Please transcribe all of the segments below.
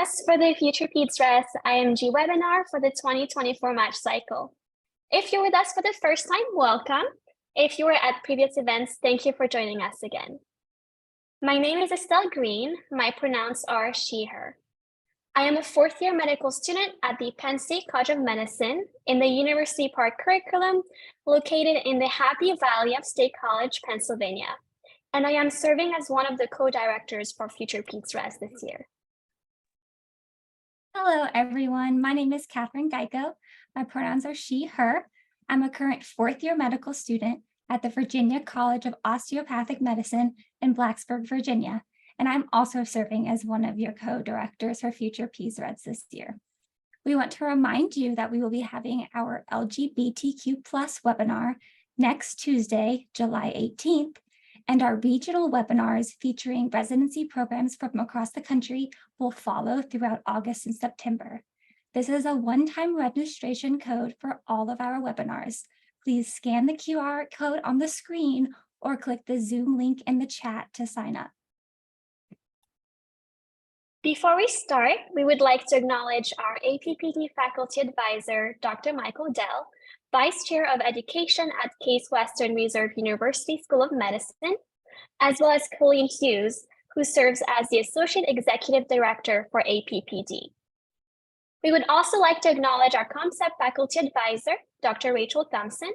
us for the FuturePedsRes IMG webinar for the 2024 match cycle. If you're with us for the first time, welcome. If you were at previous events, thank you for joining us again. My name is Estelle Green. My pronouns are she, her. I am a fourth-year medical student at the Penn State College of Medicine in the University Park curriculum located in the Happy Valley of State College, Pennsylvania. And I am serving as one of the co-directors for FuturePedsRes this year. Hello, everyone. My name is Catherine Geico. My pronouns are she, her. I'm a current fourth-year medical student at the Virginia College of Osteopathic Medicine in Blacksburg, Virginia. And I'm also serving as one of your co-directors for FuturePedsRes this year. We want to remind you that we will be having our LGBTQ+ webinar next Tuesday, July 18th, and our regional webinars featuring residency programs from across the country will follow throughout August and September. This is a one-time registration code for all of our webinars. Please scan the QR code on the screen or click the Zoom link in the chat to sign up. Before we start, we would like to acknowledge our APPD faculty advisor, Dr. Michael Dell, Vice Chair of Education at Case Western Reserve University School of Medicine, as well as Colleen Hughes, who serves as the Associate Executive Director for APPD. We would also like to acknowledge our ComSep faculty advisor, Dr. Rachel Thompson,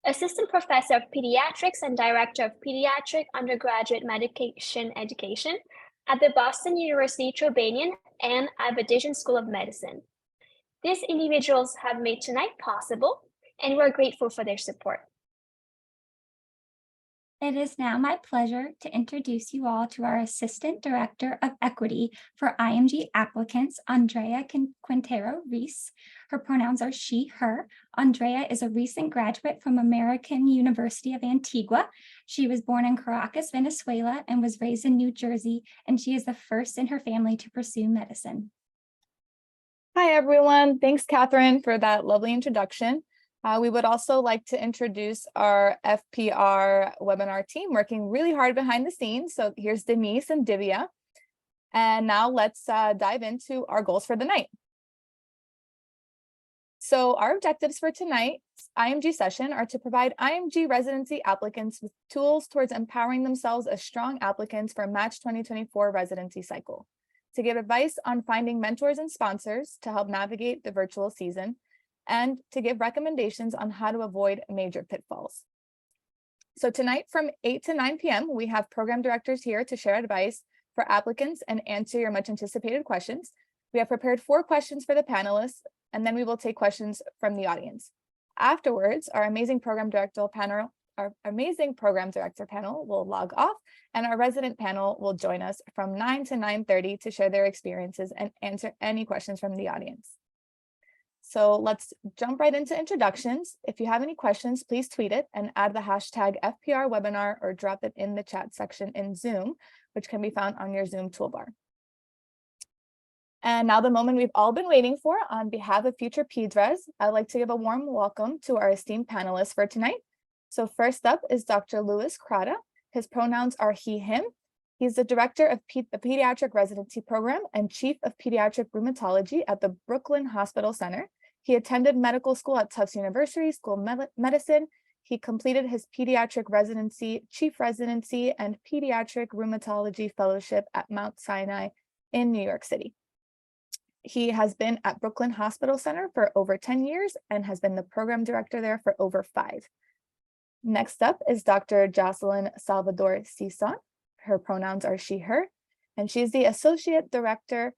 Assistant Professor of Pediatrics and Director of Pediatric Undergraduate Medication Education at the Boston University Trobanian and Abadijan School of Medicine. These individuals have made tonight possible, and we're grateful for their support. It is now my pleasure to introduce you all to our Assistant Director of Equity for IMG applicants, Andrea Quintero-Reese. Her pronouns are she, her. Andrea is a recent graduate from American University of Antigua. She was born in Caracas, Venezuela, and was raised in New Jersey, and she is the first in her family to pursue medicine. Hi, everyone. Thanks, Catherine, for that lovely introduction. We would also like to introduce our FPR webinar team working really hard behind the scenes. So here's Denise and Divya. And now let's dive into our goals for the night. So our objectives for tonight's IMG session are to provide IMG residency applicants with tools towards empowering themselves as strong applicants for Match 2024 residency cycle, to give advice on finding mentors and sponsors to help navigate the virtual season, and to give recommendations on how to avoid major pitfalls. So tonight from 8 to 9 p.m., we have program directors here to share advice for applicants and answer your much anticipated questions. We have prepared 4 questions for the panelists, and then we will take questions from the audience. Afterwards, our amazing program director panel will log off, and our resident panel will join us from 9 to 9:30 to share their experiences and answer any questions from the audience. So let's jump right into introductions. If you have any questions, please tweet it and add the hashtag FPR webinar or drop it in the chat section in Zoom, which can be found on your Zoom toolbar. And now the moment we've all been waiting for. On behalf of FuturePedsRes, I'd like to give a warm welcome to our esteemed panelists for tonight. So first up is Dr. Louis Crata. His pronouns are he, him. He's the director of the Pediatric Residency Program and Chief of Pediatric Rheumatology at the Brooklyn Hospital Center. He attended medical school at Tufts University School of Medicine. He completed his pediatric residency, chief residency, and pediatric rheumatology fellowship at Mount Sinai in New York City. He has been at Brooklyn Hospital Center for over 10 years and has been the program director there for over 5. Next up is Dr. Jocelyn Salvador Cison. Her pronouns are she, her, and she's the associate director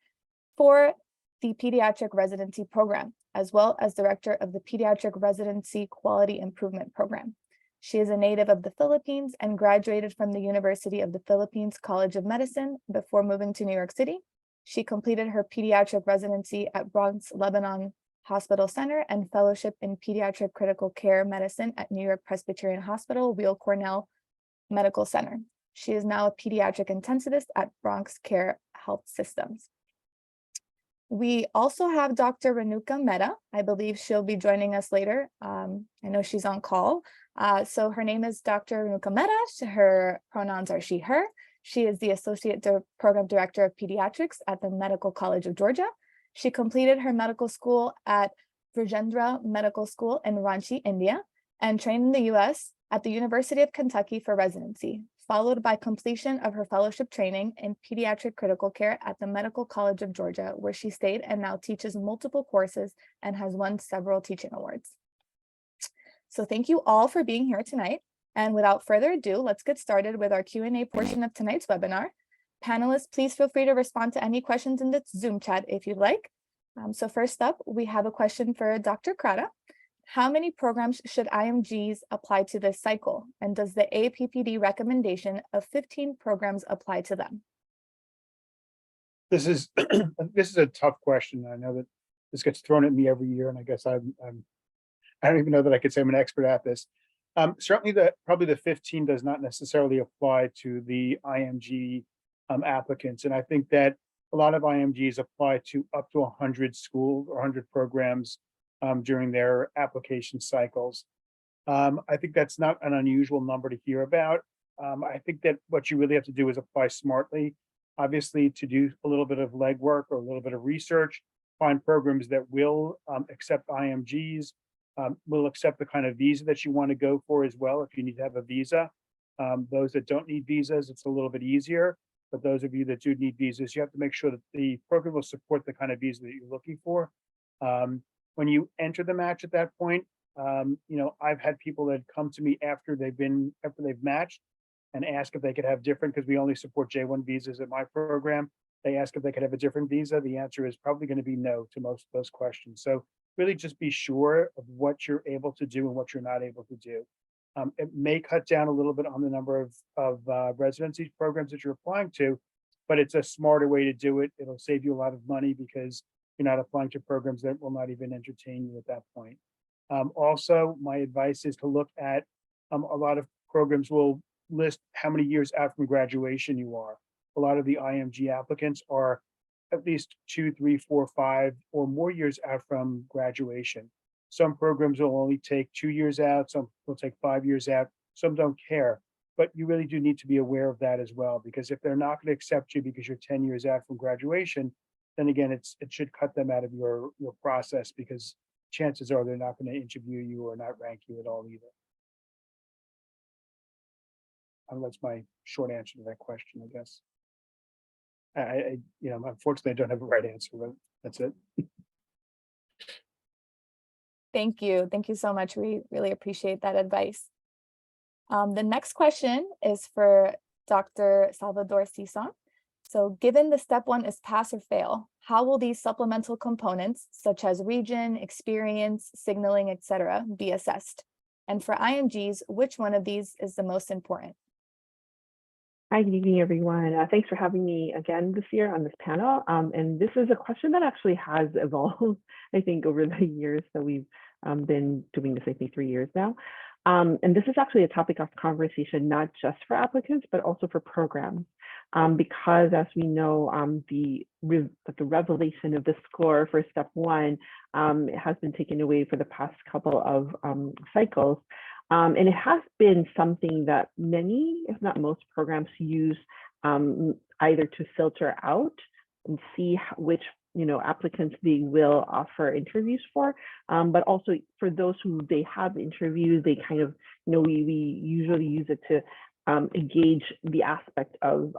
for the pediatric residency program, as well as director of the pediatric residency quality improvement program. She is a native of the Philippines and graduated from the University of the Philippines College of Medicine before moving to New York City. She completed her pediatric residency at Bronx Lebanon Hospital Center and fellowship in pediatric critical care medicine at New York Presbyterian Hospital, Weill Cornell Medical Center. She is now a pediatric intensivist at Bronx Care Health Systems. We also have Dr. Renuka Mehta. I believe she'll be joining us later. I know she's on call. So her name is Dr. Renuka Mehta. Her pronouns are she, her. She is the Associate Program Director of Pediatrics at the Medical College of Georgia. She completed her medical school at Virgendra Medical School in Ranchi, India, and trained in the US at the University of Kentucky for residency, followed by completion of her fellowship training in pediatric critical care at the Medical College of Georgia, where she stayed and now teaches multiple courses and has won several teaching awards. So thank you all for being here tonight. And without further ado, let's get started with our Q&A portion of tonight's webinar. Panelists, please feel free to respond to any questions in the Zoom chat if you'd like. So first up, we have a question for Dr. Krata. How many programs should IMGs apply to this cycle? And does the APPD recommendation of 15 programs apply to them? This is a tough question. I know that this gets thrown at me every year, and I guess I don't even know that I could say I'm an expert at this. Certainly, probably the 15 does not necessarily apply to the IMG applicants, and I think that a lot of IMGs apply to up to 100 schools or 100 programs during their application cycles. I think that's not an unusual number to hear about. I think that what you really have to do is apply smartly. Obviously, to do a little bit of legwork or a little bit of research, find programs that will accept IMGs, will accept the kind of visa that you want to go for as well if you need to have a visa. Those that don't need visas, it's a little bit easier. But those of you that do need visas, you have to make sure that the program will support the kind of visa that you're looking for. When you enter the match at that point, I've had people that come to me after they've matched and ask if they could have different, because we only support J1 visas at my program. They ask if they could have a different visa. The answer is probably going to be no to most of those questions. So really just be sure of what you're able to do and what you're not able to do. It may cut down a little bit on the number of residency programs that you're applying to, but it's a smarter way to do it. It'll save you a lot of money because you're not applying to programs that will not even entertain you at that point. Also, my advice is to look at a lot of programs will list how many years out from graduation you are. A lot of the IMG applicants are at least 2, 3, 4, 5 or more years out from graduation. Some programs will only take 2 years out, some will take 5 years out, some don't care. But you really do need to be aware of that as well, because if they're not going to accept you because you're 10 years out from graduation, then again, it should cut them out of your process, because chances are they're not going to interview you or not rank you at all either. That's my short answer to that question, I guess. Unfortunately, I don't have a right answer, but that's it. Thank you. Thank you so much. We really appreciate that advice. The next question is for Dr. Salvador Sison. So given the step 1 is pass or fail, how will these supplemental components, such as region, experience, signaling, etc., be assessed? And for IMGs, which one of these is the most important? Hi, good evening, everyone. Thanks for having me again this year on this panel. And this is a question that actually has evolved, I think, over the years that we've been doing this, I think 3 years now. And this is actually a topic of conversation, not just for applicants, but also for programs. Because as we know, the revelation of the score for step 1 has been taken away for the past couple of cycles. And it has been something that many, if not most programs use either to filter out and see which applicants they will offer interviews for, but also for those who they have interviews, they kind of, we usually use it to engage the aspect of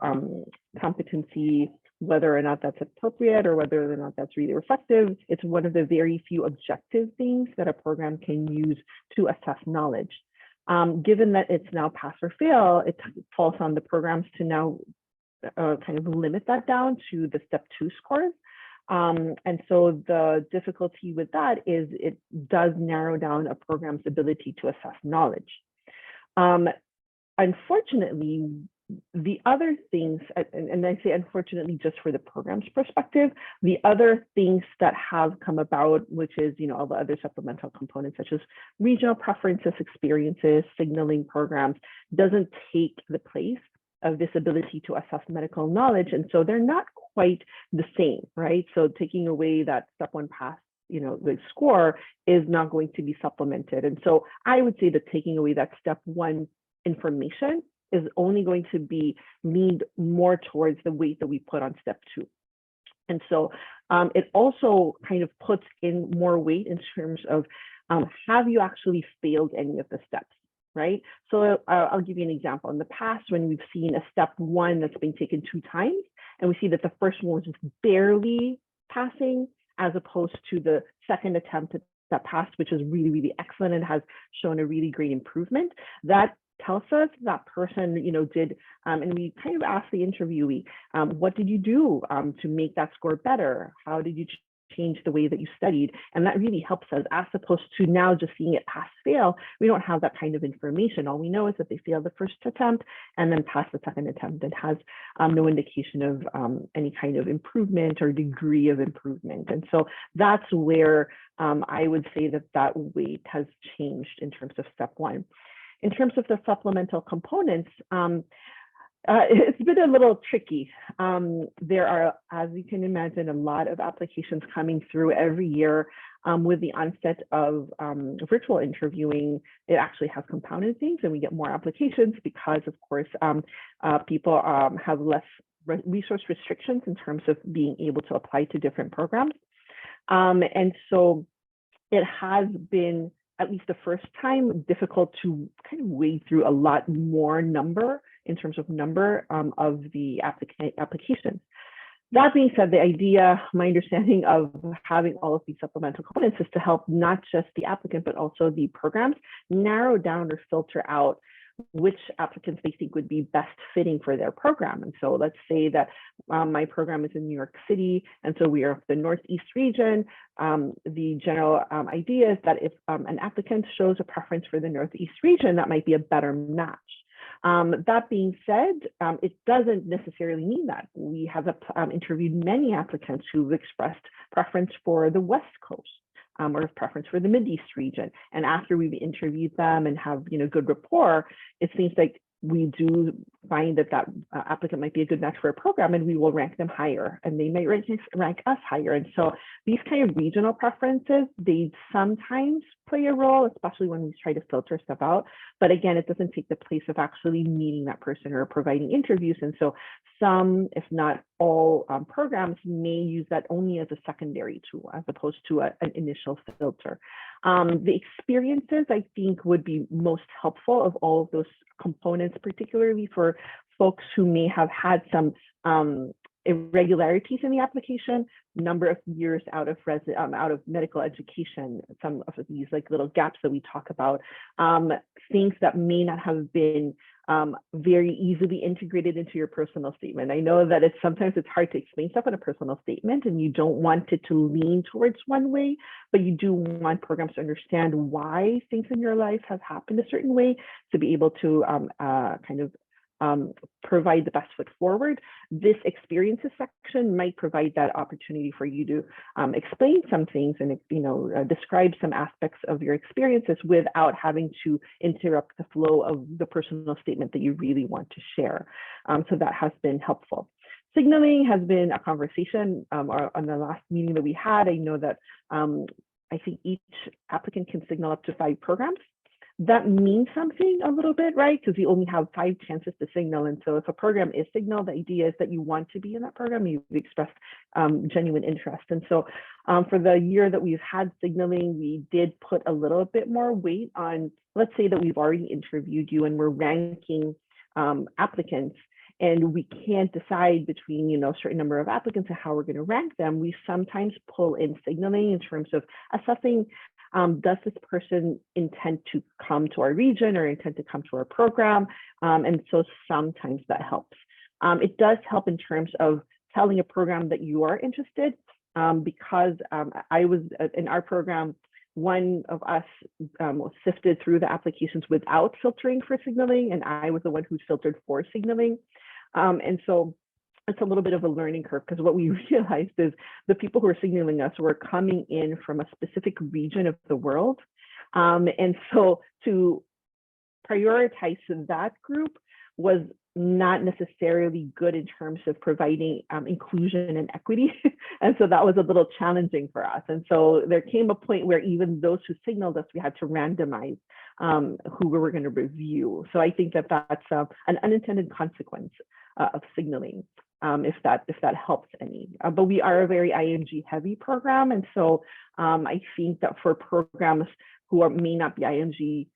competency, whether or not that's appropriate or whether or not that's really reflective. It's one of the very few objective things that a program can use to assess knowledge. Given that it's now pass or fail, it falls on the programs to now kind of limit that down to the step 2 scores. And so the difficulty with that is it does narrow down a program's ability to assess knowledge. Unfortunately, the other things, and I say unfortunately just for the program's perspective, the other things that have come about, which is all the other supplemental components such as regional preferences, experiences, signaling programs, doesn't take the place of this ability to assess medical knowledge. And so they're not quite the same, right? So taking away that step 1 pass, the score is not going to be supplemented. And so I would say that taking away that step 1 information is only going to be leaned more towards the weight that we put on step 2. And so it also kind of puts in more weight in terms of have you actually failed any of the steps, right? So I'll give you an example. In the past, when we've seen a step 1 that's been taken 2 times, and we see that the first one was just barely passing, as opposed to the second attempt that passed, which is really, really excellent and has shown a really great improvement, that tells us that person, did, and we kind of asked the interviewee, what did you do to make that score better? How did you change the way that you studied? And that really helps us, as opposed to now just seeing it pass fail. We don't have that kind of information. All we know is that they failed the first attempt and then passed the second attempt. It has no indication of any kind of improvement or degree of improvement. And so that's where I would say that weight has changed in terms of step 1. In terms of the supplemental components, it's been a little tricky. There are, as you can imagine, a lot of applications coming through every year. With the onset of virtual interviewing, it actually has compounded things, and we get more applications because, of course, people have less resource restrictions in terms of being able to apply to different programs. And so it has been, at least the first time, difficult to kind of wade through a lot more number in terms of number of the applications. That being said, the idea, my understanding of having all of these supplemental components is to help not just the applicant, but also the programs narrow down or filter out which applicants they think would be best fitting for their program. And so let's say that my program is in New York City, and so we are the Northeast region. The general idea is that if an applicant shows a preference for the Northeast region, that might be a better match. That being said, it doesn't necessarily mean that. We have interviewed many applicants who've expressed preference for the West Coast. Or preference for the Mideast region. And after we've interviewed them and have good rapport, it seems like we do find that applicant might be a good match for a program, and we will rank them higher, and they might rank us higher. And so these kind of regional preferences, they sometimes play a role, especially when we try to filter stuff out. But again, it doesn't take the place of actually meeting that person or providing interviews. And so some, if not all, programs may use that only as a secondary tool as opposed to an initial filter. The experiences, I think, would be most helpful of all of those components, particularly for folks who may have had some irregularities in the application, number of years out of medical education, some of these like little gaps that we talk about, things that may not have been very easily integrated into your personal statement. I know that sometimes it's hard to explain stuff in a personal statement, and you don't want it to lean towards one way, but you do want programs to understand why things in your life have happened a certain way to be able to kind of provide the best foot forward. This experiences section might provide that opportunity for you to explain some things and describe some aspects of your experiences without having to interrupt the flow of the personal statement that you really want to share. So that has been helpful. Signaling has been a conversation on the last meeting that we had. I know that I think each applicant can signal up to 5 programs. That means something a little bit, right? Because you only have 5 chances to signal. And so if a program is signaled, the idea is that you want to be in that program, you've expressed genuine interest. And so for the year that we've had signaling, we did put a little bit more weight on, let's say that we've already interviewed you and we're ranking applicants, and we can't decide between a certain number of applicants and how we're going to rank them. We sometimes pull in signaling in terms of assessing, does this person intend to come to our region or intend to come to our program? And so sometimes that helps. It does help in terms of telling a program that you are interested, because I was in our program, one of us sifted through the applications without filtering for signaling, and I was the one who filtered for signaling. And so it's a little bit of a learning curve, because what we realized is the people who were signaling us were coming in from a specific region of the world. And so to prioritize that group was not necessarily good in terms of providing inclusion and equity. And so that was a little challenging for us. And so there came a point where even those who signaled us, we had to randomize who we were going to review. So I think that that's an unintended consequence of signaling, if that helps any. But we are a very IMG heavy program. And so I think that for programs who may not be IMG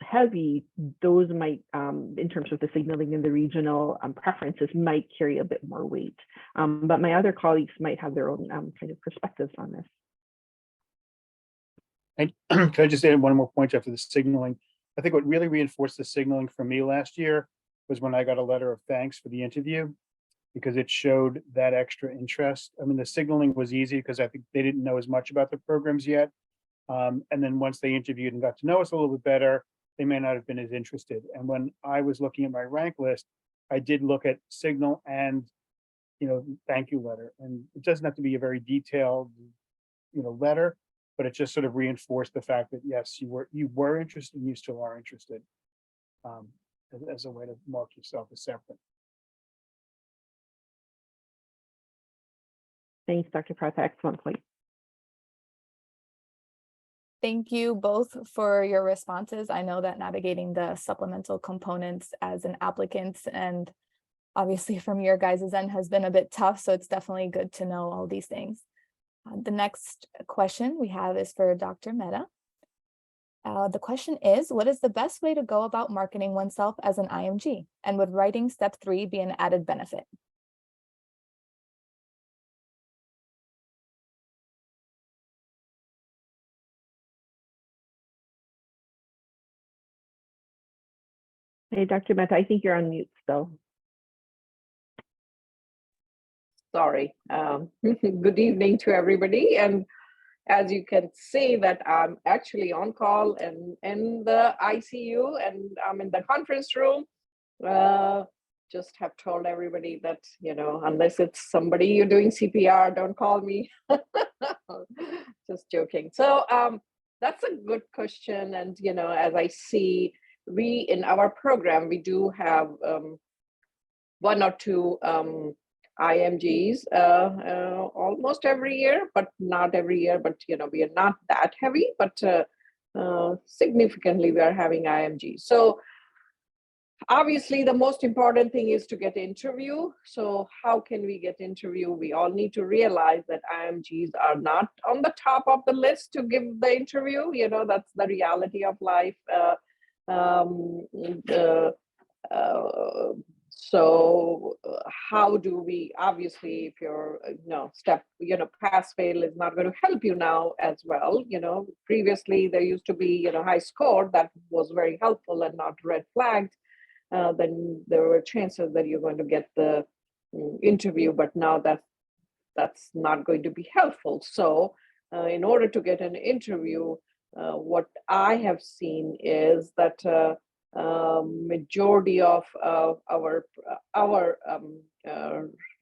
heavy, those might, in terms of the signaling and the regional preferences, might carry a bit more weight. But my other colleagues might have their own kind of perspectives on this. And can I just add one more point after the signaling? I think what really reinforced the signaling for me last year was when I got a letter of thanks for the interview, because it showed that extra interest. I mean, the signaling was easy because I think they didn't know as much about the programs yet. And then once they interviewed and got to know us a little bit better, they may not have been as interested. And when I was looking at my rank list, I did look at signal and, thank you letter. And it doesn't have to be a very detailed, letter, but it just sort of reinforced the fact that yes, you were interested and you still are interested, as a way to mark yourself as separate. Thanks, Dr. Prata. Excellent point. Thank you both for your responses. I know that navigating the supplemental components as an applicant and obviously from your guys' end has been a bit tough, so it's definitely good to know all these things. The next question we have is for Dr. Mehta. The question is, what is the best way to go about marketing oneself as an IMG? And would writing step 3 be an added benefit? Hey, Dr. Mehta, I think you're on mute still. Sorry. Good evening to everybody. And as you can see that I'm actually on call and in the ICU and I'm in the conference room. Just have told everybody that, unless it's somebody you're doing CPR, don't call me. Just joking. So that's a good question. And, as I see, we in our program, we do have 1 or 2 IMGs almost every year, but not every year. But, we are not that heavy, but significantly we are having IMGs. So obviously, the most important thing is to get interview. So how can we get interview? We all need to realize that IMGs are not on the top of the list to give the interview. That's the reality of life. So how do we, obviously, if you're, pass fail is not going to help you now as well. Previously there used to be, high score that was very helpful and not red flagged. Then there were chances that you're going to get the interview, but now that's not going to be helpful. So in order to get an interview, what I have seen is that majority of our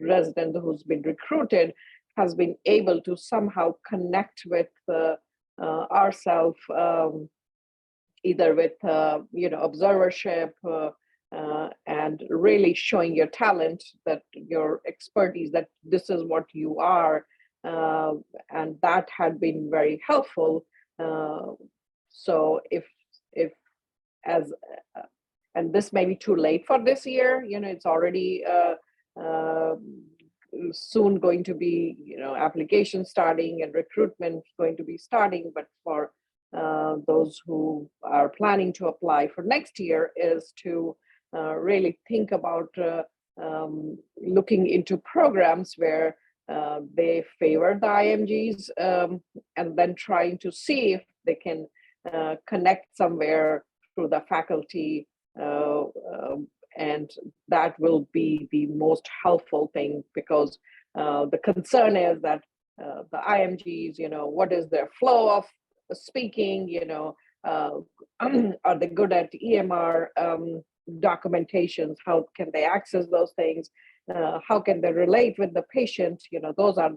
resident who's been recruited has been able to somehow connect with ourselves, either with observership and really showing your talent, that your expertise, that this is what you are, and that had been very helpful. So if and this may be too late for this year, it's already soon going to be, application starting and recruitment going to be starting. But for those who are planning to apply for next year, is to really think about looking into programs where they favor the IMGs, and then trying to see if they can connect somewhere through the faculty, and that will be the most helpful thing, because the concern is that the IMGs, what is their flow of speaking, are they good at EMR documentations? How can they access those things? How can they relate with the patient? Those are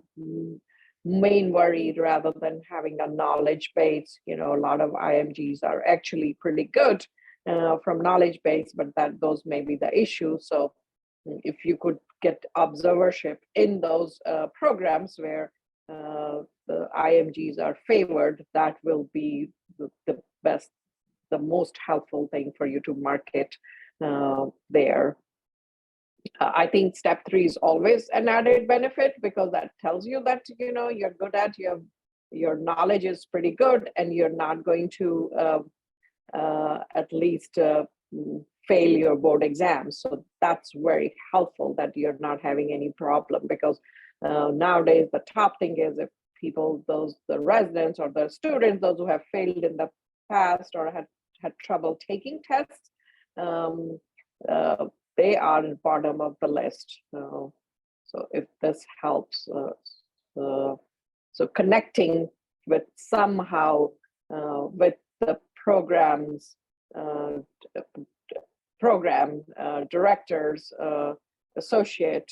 main worry, rather than having a knowledge base. A lot of IMGs are actually pretty good from knowledge base, but those may be the issue. So if you could get observership in those programs where the IMGs are favored, that will be the best, the most helpful thing for you to market there. I think step 3 is always an added benefit, because that tells you that you're good at, your knowledge is pretty good, and you're not going to at least fail your board exams. So that's very helpful that you're not having any problem, because nowadays the top thing is if people, the residents or the students, those who have failed in the past or had trouble taking tests, they are at the bottom of the list. So if this helps, so connecting with somehow with the programs, program directors, associate,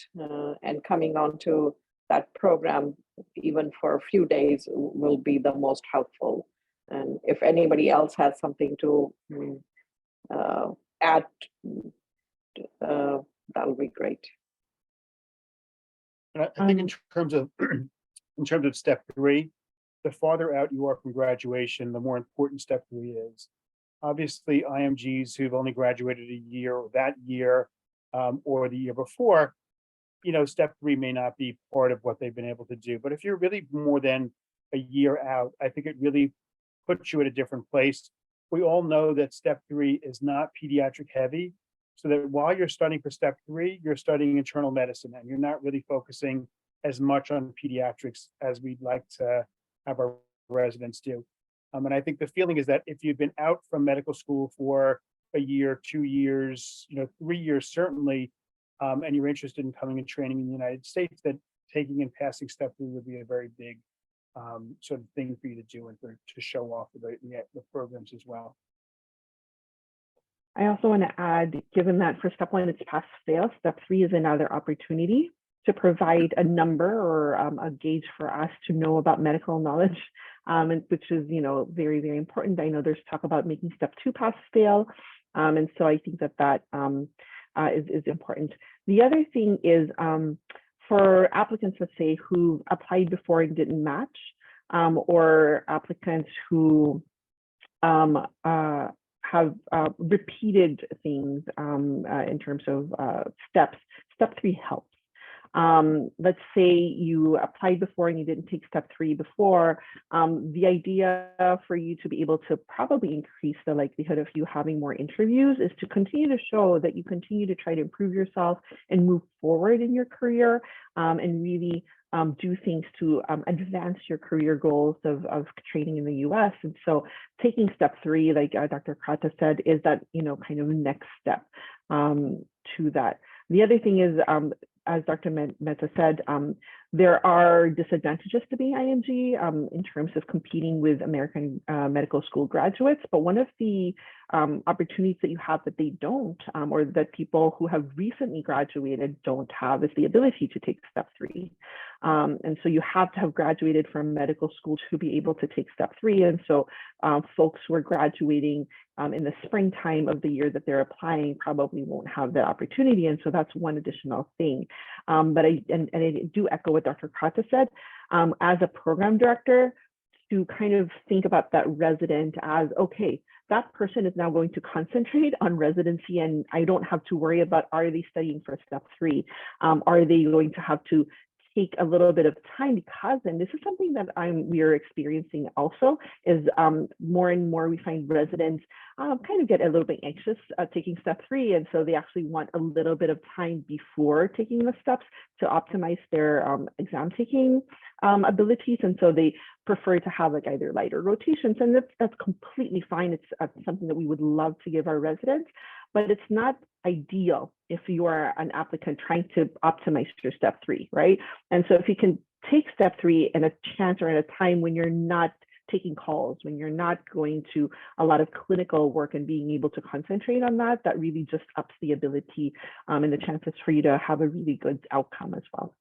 and coming onto that program even for a few days will be the most helpful. And if anybody else has something to add, that'll be great. And I think in terms of step 3, the farther out you are from graduation, the more important step 3 is. Obviously, IMGs who've only graduated a year or that year or the year before, step 3 may not be part of what they've been able to do. But if you're really more than a year out, I think it really puts you at a different place. We all know that step 3 is not pediatric heavy, so that while you're studying for step 3, you're studying internal medicine, and you're not really focusing as much on pediatrics as we'd like to have our residents do. And I think the feeling is that if you've been out from medical school for a year, 2 years, 3 years certainly, and you're interested in coming and training in the United States, that taking and passing step 3 would be a very big sort of thing for you to do and to show off the programs as well. I also want to add, given that for step 1 it's pass fail, step 3 is another opportunity to provide a number or a gauge for us to know about medical knowledge, which is very, very important. I know there's talk about making step 2 pass fail, and so I think that is important. The other thing is for applicants, let's say, who applied before and didn't match, or applicants who have repeated things in terms of steps, step 3 helps. Let's say you applied before and you didn't take step 3 before. The idea for you to be able to probably increase the likelihood of you having more interviews is to continue to show that you continue to try to improve yourself and move forward in your career, and really do things to advance your career goals of training in the US. And so taking step 3, like Dr. Krata said, is that kind of next step to that. The other thing is, as Dr. Mehta said, there are disadvantages to being IMG in terms of competing with American medical school graduates. But one of the opportunities that you have that they don't, or that people who have recently graduated don't have, is the ability to take step 3. And so you have to have graduated from medical school to be able to take step 3. And so folks who are graduating in the springtime of the year that they're applying probably won't have that opportunity. And so that's one additional thing. But I do echo what Dr. Krata said, as a program director, to kind of think about that resident as, okay, that person is now going to concentrate on residency, and I don't have to worry about, are they studying for step 3? Are they going to have to take a little bit of time? Because, and this is something that we are experiencing also, is more and more we find residents kind of get a little bit anxious taking step 3, and so they actually want a little bit of time before taking the steps to optimize their exam taking abilities, and so they prefer to have like either lighter rotations, and that's completely fine. It's something that we would love to give our residents, but it's not ideal if you are an applicant trying to optimize your step 3, right? And so if you can take step 3 in a chance or at a time when you're not taking calls, when you're not going to a lot of clinical work and being able to concentrate on that, that really just ups the ability and the chances for you to have a really good outcome as well.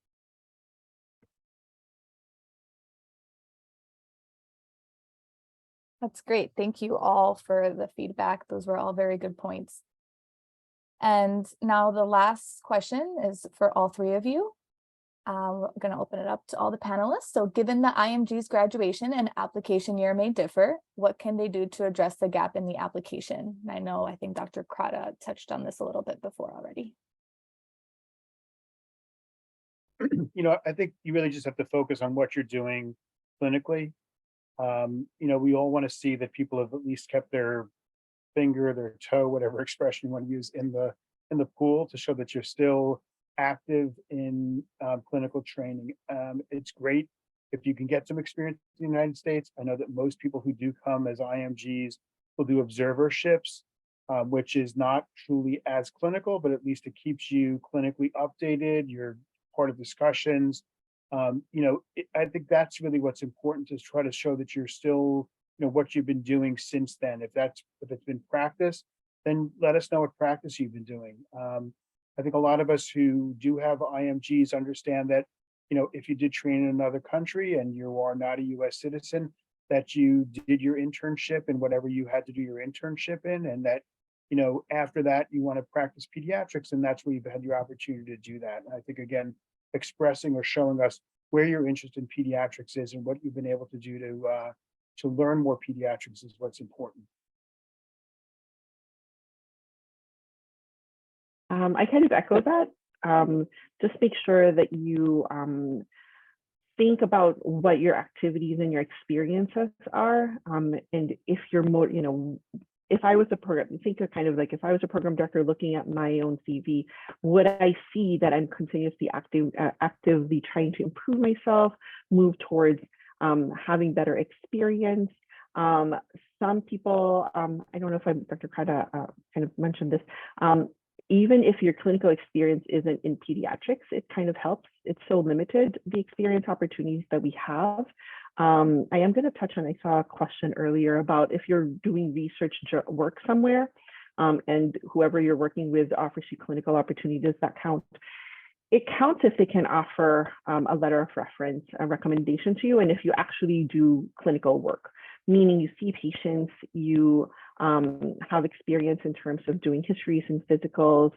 That's great. Thank you all for the feedback. Those were all very good points. And now the last question is for all three of you. We're going to open it up to all the panelists. So given the IMG's graduation and application year may differ, what can they do to address the gap in the application? And I think Dr. Krata touched on this a little bit before already. I think you really just have to focus on what you're doing clinically. We all want to see that people have at least kept their finger, their toe, whatever expression you want to use in the pool to show that you're still active in clinical training. It's great if you can get some experience in the United States. I know that most people who do come as IMGs will do observerships, which is not truly as clinical, but at least it keeps you clinically updated. You're part of discussions. I think that's really what's important, is try to show that you're still, what you've been doing since then. If it's been practice, then let us know what practice you've been doing. I think a lot of us who do have IMGs understand that, if you did train in another country and you are not a US citizen, that you did your internship in whatever you had to do your internship in, and that, after that you want to practice pediatrics, and that's where you've had your opportunity to do that. And I think, again, expressing or showing us where your interest in pediatrics is and what you've been able to do to learn more pediatrics is what's important. I kind of echo that. Just make sure that you think about what your activities and your experiences are. And if you're more, if I was a program, think of kind of like if I was a program director looking at my own CV, would I see that I'm continuously actively trying to improve myself, move towards having better experience? Some people, I don't know if Dr. Krata kind of mentioned this, even if your clinical experience isn't in pediatrics, it kind of helps. It's so limited, the experience opportunities that we have. I am going to touch on, I saw a question earlier about if you're doing research work somewhere and whoever you're working with offers you clinical opportunities, does that count? It counts if they can offer a letter of reference, a recommendation to you, and if you actually do clinical work, meaning you see patients, you have experience in terms of doing histories and physicals.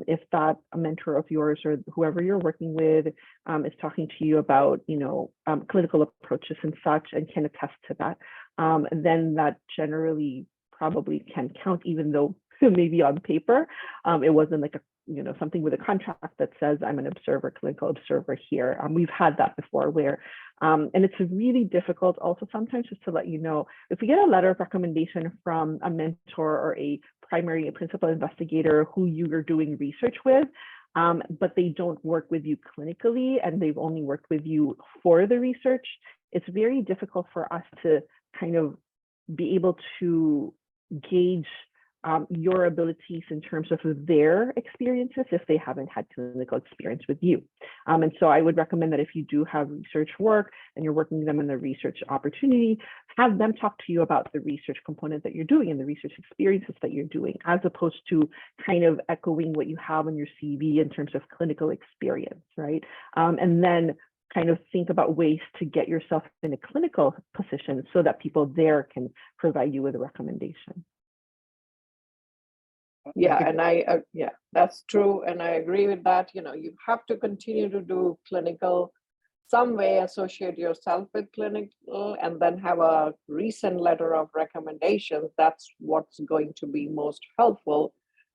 If that a mentor of yours or whoever you're working with is talking to you about, clinical approaches and such, and can attest to that, then that generally probably can count, even though maybe on paper it wasn't like a something with a contract that says I'm an observer, clinical observer here. We've had that before where, and it's really difficult also sometimes, just to let you know, if we get a letter of recommendation from a mentor or a primary principal investigator who you are doing research with, but they don't work with you clinically and they've only worked with you for the research, it's very difficult for us to kind of be able to gauge your abilities in terms of their experiences if they haven't had clinical experience with you. And so I would recommend that if you do have research work and you're working with them in the research opportunity, have them talk to you about the research component that you're doing and the research experiences that you're doing, as opposed to kind of echoing what you have on your CV in terms of clinical experience, right? And then kind of think about ways to get yourself in a clinical position so that people there can provide you with a recommendation. Yeah, and yeah, that's true. And I agree with that. You have to continue to do clinical, some way associate yourself with clinical, and then have a recent letter of recommendation. That's what's going to be most helpful.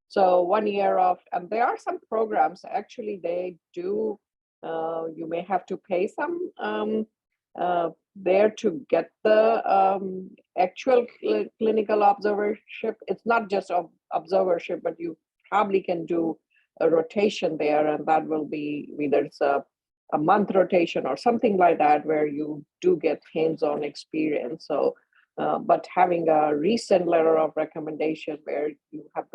So 1 year of, and there are some programs, actually they do, you may have to pay some there to get the actual clinical observership. It's not just observership, but you probably can do a rotation there, and that will be either it's a month rotation or something like that, where you do get hands-on experience. So, but having a recent letter of recommendation where you have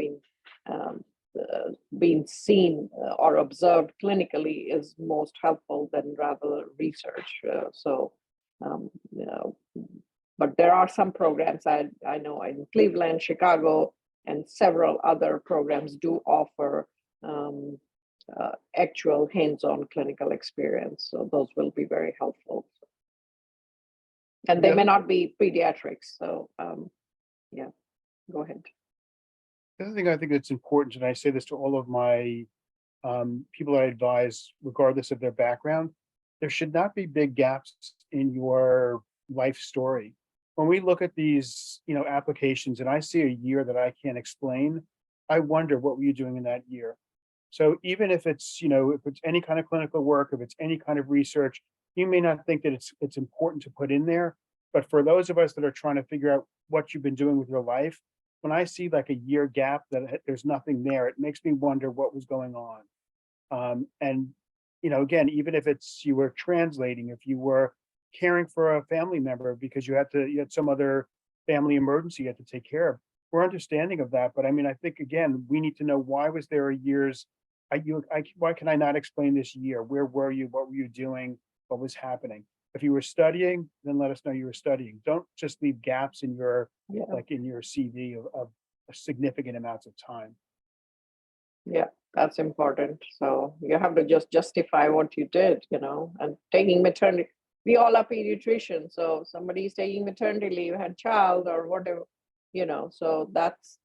been seen or observed clinically is most helpful than rather research. But there are some programs I know in Cleveland, Chicago, and several other programs do offer actual hands-on clinical experience. So those will be very helpful. And they may not be pediatrics. So yeah, go ahead. The other thing I think that's important, and I say this to all of my people I advise, regardless of their background, there should not be big gaps in your life story. When we look at these, applications, and I see a year that I can't explain, I wonder, what were you doing in that year? So even if it's, if it's any kind of clinical work, if it's any kind of research, you may not think that it's important to put in there. But for those of us that are trying to figure out what you've been doing with your life, when I see like a year gap that there's nothing there, it makes me wonder what was going on. And again, even if it's you were translating, if you were caring for a family member because you had some other family emergency you had to take care of, we're understanding of that. But I mean, I think again, we need to know, why was there a year's, why can I not explain this year? Where were you? What were you doing? What was happening? If you were studying, then let us know you were studying. Don't just leave gaps in your like in your CV of significant amounts of time. Yeah, that's important. So you have to just justify what you did, and taking maternity. We all are pediatricians. So somebody's taking maternity leave, had child or whatever, so that's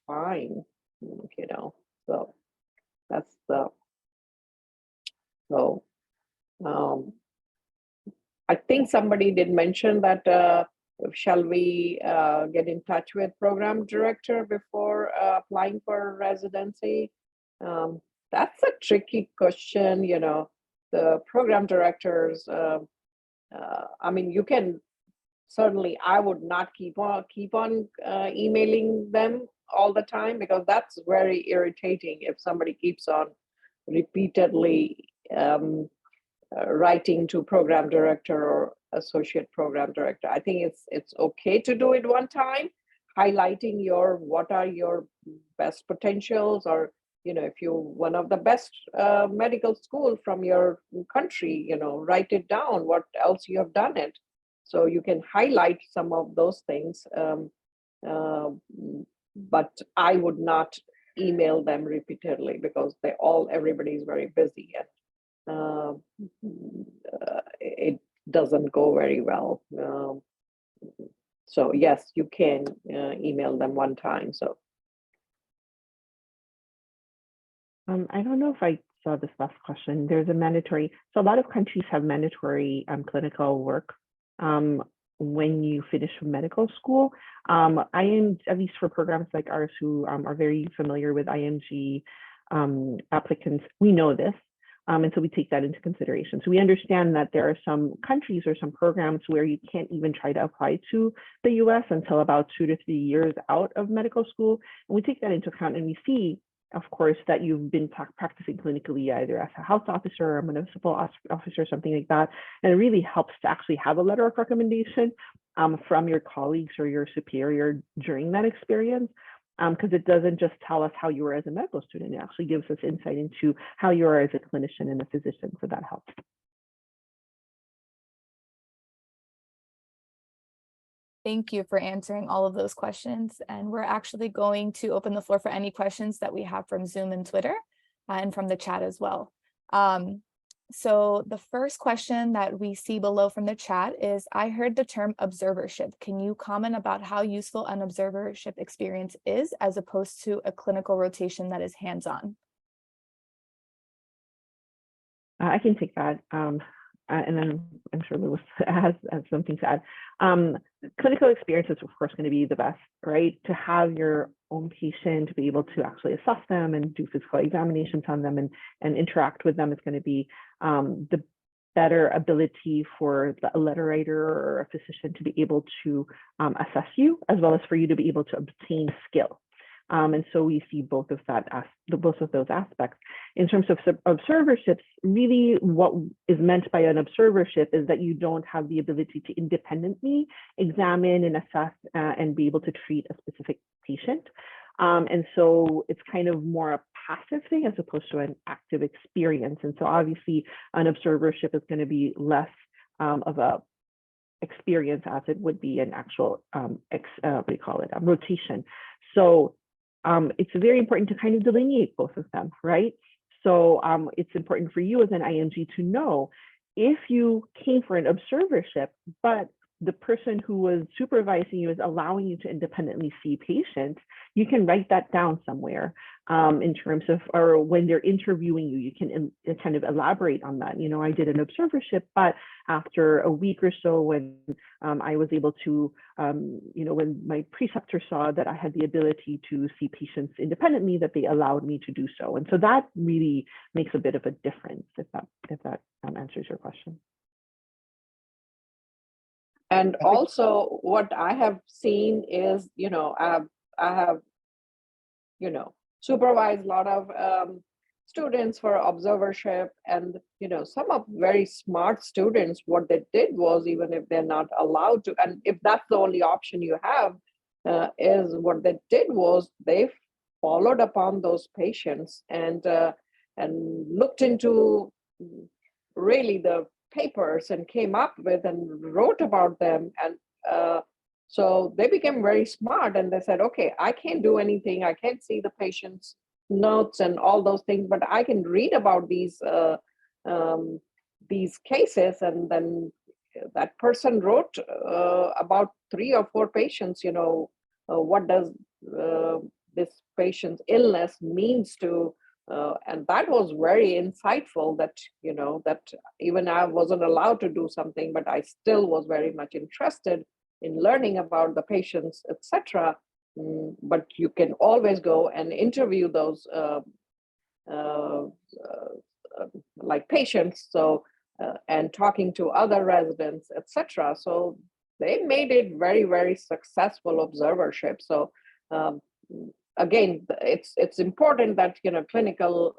fine, so that's so I think somebody did mention that shall we get in touch with program director before applying for residency? That's a tricky question, the program directors. I mean, you can certainly. I would not keep on emailing them all the time, because that's very irritating if somebody keeps on repeatedly writing to program director or associate program director. I think it's okay to do it one time, highlighting what are your best potentials, or if you're one of the best medical school from your country, write it down, what else you have done it, so you can highlight some of those things. But I would not email them repeatedly, because everybody is very busy, and it doesn't go very well. So yes, you can email them one time. So I don't know if I saw this last question. There's a mandatory, so a lot of countries have mandatory clinical work when you finish medical school. I am, at least for programs like ours who are very familiar with IMG applicants, we know this. And so we take that into consideration. So we understand that there are some countries or some programs where you can't even try to apply to the US until about 2 to 3 years out of medical school. And we take that into account, and we see, of course, that you've been practicing clinically either as a health officer or a municipal officer or something like that. And it really helps to actually have a letter of recommendation from your colleagues or your superior during that experience. Because it doesn't just tell us how you were as a medical student, it actually gives us insight into how you are as a clinician and a physician, so that helps. Thank you for answering all of those questions. And we're actually going to open the floor for any questions that we have from Zoom and Twitter and from the chat as well. So the first question that we see below from the chat is, I heard the term observership. Can you comment about how useful an observership experience is as opposed to a clinical rotation that is hands-on? I can take that. And then I'm sure Lewis has something to add. Clinical experience is, of course, going to be the best, right? To have your own patient, to be able to actually assess them and do physical examinations on them and interact with them is going to be the better ability for a letter writer or a physician to be able to assess you, as well as for you to be able to obtain skill. And so we see both of those aspects. In terms of observerships, really what is meant by an observership is that you don't have the ability to independently examine and assess and be able to treat a specific patient. And so it's kind of more a passive thing as opposed to an active experience. And so obviously an observership is going to be less of a experience as it would be an actual rotation. So it's very important to kind of delineate both of them, right? So it's important for you as an IMG to know if you came for an observership, but the person who was supervising you is allowing you to independently see patients, you can write that down somewhere in terms of, or when they're interviewing you, you can kind of elaborate on that. You know, I did an observership, but after a week or so, when I was able to, you know, when my preceptor saw that I had the ability to see patients independently, that they allowed me to do so. And so that really makes a bit of a difference, if that answers your question. And also what I have seen is, you know, I have, you know, supervised a lot of students for observership, and, you know, some of very smart students, what they did was, even if they're not allowed to, and if that's the only option you have, is what they did was they followed upon those patients and looked into really the papers and came up with and wrote about them. And so they became very smart, and they said, okay, I can't do anything. I can't see the patient's notes and all those things, but I can read about these cases. And then that person wrote about 3 or 4 patients, you know, what does this patient's illness means to, and that was very insightful, that, you know, that even I wasn't allowed to do something, but I still was very much interested in learning about the patients, etc. But you can always go and interview those like patients, so and talking to other residents, etc. So they made it very, very successful observership. So again, it's important that, you know, clinical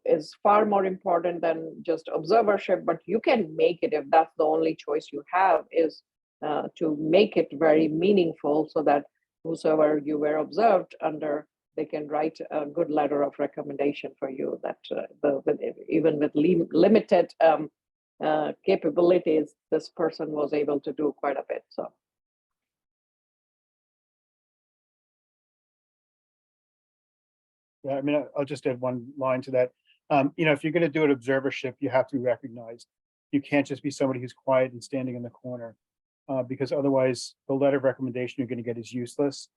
is far more important than just observership, but you can make it, if that's the only choice you have, is to make it very meaningful, so that whosoever you were observed under, they can write a good letter of recommendation for you, that even with limited capabilities, this person was able to do quite a bit. So. Yeah, I mean, I'll just add one line to that. You know, if you're going to do an observership, you have to be recognized. You can't just be somebody who's quiet and standing in the corner, because otherwise the letter of recommendation you're going to get is useless.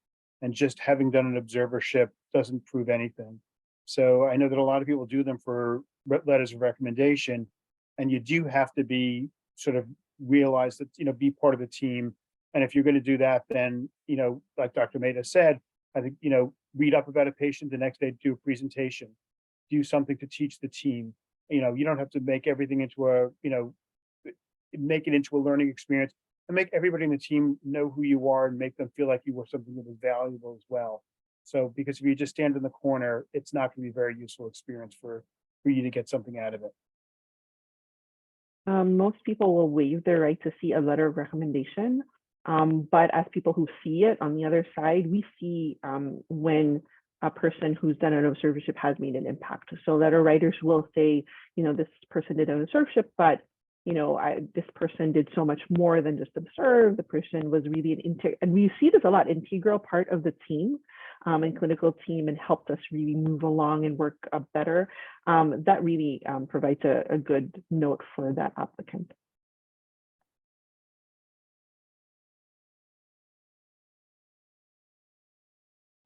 And just having done an observership doesn't prove anything. So I know that a lot of people do them for letters of recommendation, and you do have to be sort of realize that, you know, be part of the team. And if you're going to do that, then, you know, like Dr. Mehta said, I think, you know, read up about a patient, the next day do a presentation, do something to teach the team. You know, you don't have to make everything into a, you know, make it into a learning experience, and make everybody in the team know who you are and make them feel like you were something that was valuable as well. So, because if you just stand in the corner, it's not going to be a very useful experience for you to get something out of it. Most people will waive their right to see a letter of recommendation. But as people who see it on the other side, we see when a person who's done an observership has made an impact. So letter writers will say, you know, this person did an observership, but, you know, this person did so much more than just observe. The person was really and we see this a lot, integral part of the team and clinical team, and helped us really move along and work better. That really provides a good note for that applicant.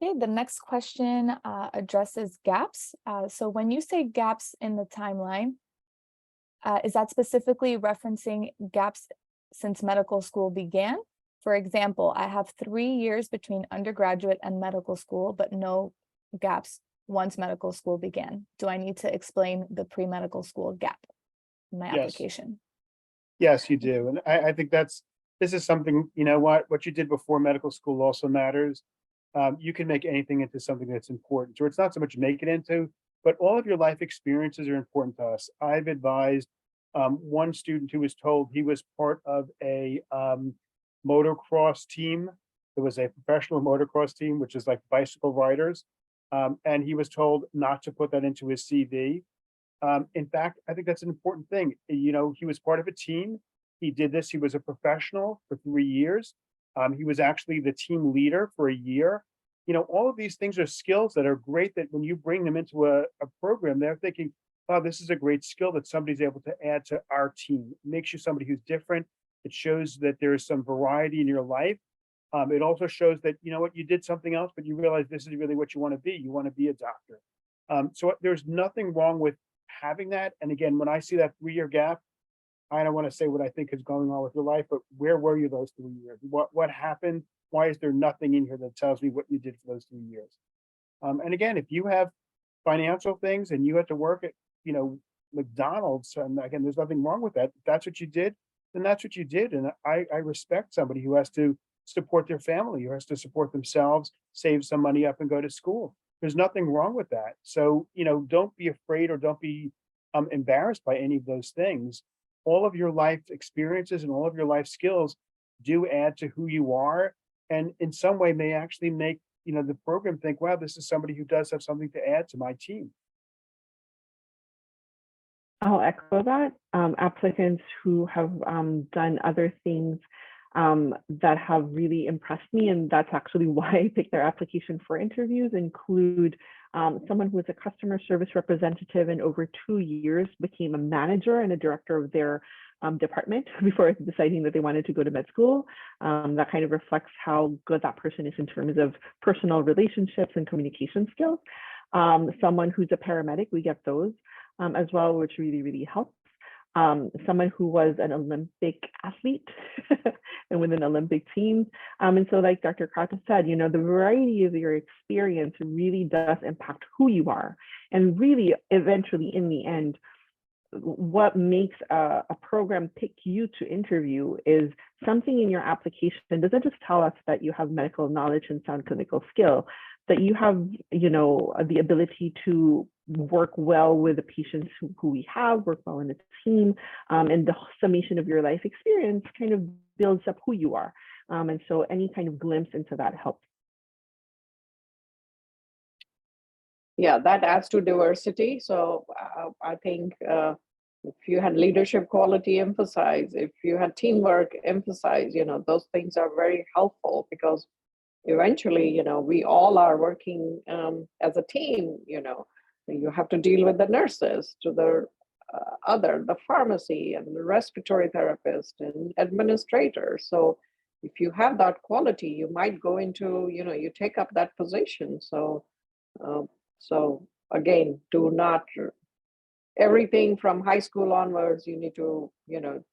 Okay, the next question addresses gaps. So when you say gaps in the timeline, is that specifically referencing gaps since medical school began? For example, I have 3 years between undergraduate and medical school, but no gaps once medical school began. Do I need to explain the pre-medical school gap in my application? Yes, you do. And I think this is something, you know, what you did before medical school also matters. You can make anything into something that's important, or it's not so much make it into, but all of your life experiences are important to us. I've advised one student who was told he was part of a motocross team. It was a professional motocross team, which is like bicycle riders. And he was told not to put that into his CV. In fact, I think that's an important thing. You know, he was part of a team. He did this. He was a professional for 3 years. He was actually the team leader for a year. You know, all of these things are skills that are great, that when you bring them into a program, they're thinking, oh, this is a great skill that somebody's able to add to our team. It makes you somebody who's different. It shows that there is some variety in your life. It also shows that, you know what, you did something else, but you realize this is really what you want to be. You want to be a doctor. So there's nothing wrong with having that. And again, when I see that 3-year gap, I don't want to say what I think is going on with your life, but where were you those 3 years? What happened? Why is there nothing in here that tells me what you did for those 3 years? And again, if you have financial things and you had to work at, you know, McDonald's, and again, there's nothing wrong with that. If that's what you did, then that's what you did. And I respect somebody who has to support their family, who has to support themselves, save some money up and go to school. There's nothing wrong with that. So, you know, don't be afraid or don't be embarrassed by any of those things. All of your life experiences and all of your life skills do add to who you are, and in some way may actually make, you know, the program think, wow, this is somebody who does have something to add to my team. I'll echo that. Applicants who have done other things that have really impressed me, and that's actually why I picked their application for interviews, include someone who was a customer service representative and over 2 years became a manager and a director of their department before deciding that they wanted to go to med school. That kind of reflects how good that person is in terms of personal relationships and communication skills. Someone who's a paramedic, we get those as well, which really, really helps. Someone who was an Olympic athlete and with an Olympic team. And so like Dr. Krata said, you know, the variety of your experience really does impact who you are. And really, eventually, in the end, what makes a program pick you to interview is something in your application doesn't just tell us that you have medical knowledge and sound clinical skill, that you have, you know, the ability to work well with the patients who we have, work well in a team, and the summation of your life experience kind of builds up who you are. And so any kind of glimpse into that helps. Yeah, that adds to diversity. So I think if you had leadership quality, emphasize. If you had teamwork, emphasize. You know, those things are very helpful because eventually, you know, we all are working as a team. You know, you have to deal with the nurses, to the the pharmacy and the respiratory therapist and administrator. So if you have that quality, you might go into, you know, you take up that position. So so again, do not, everything from high school onwards, you need to, you know,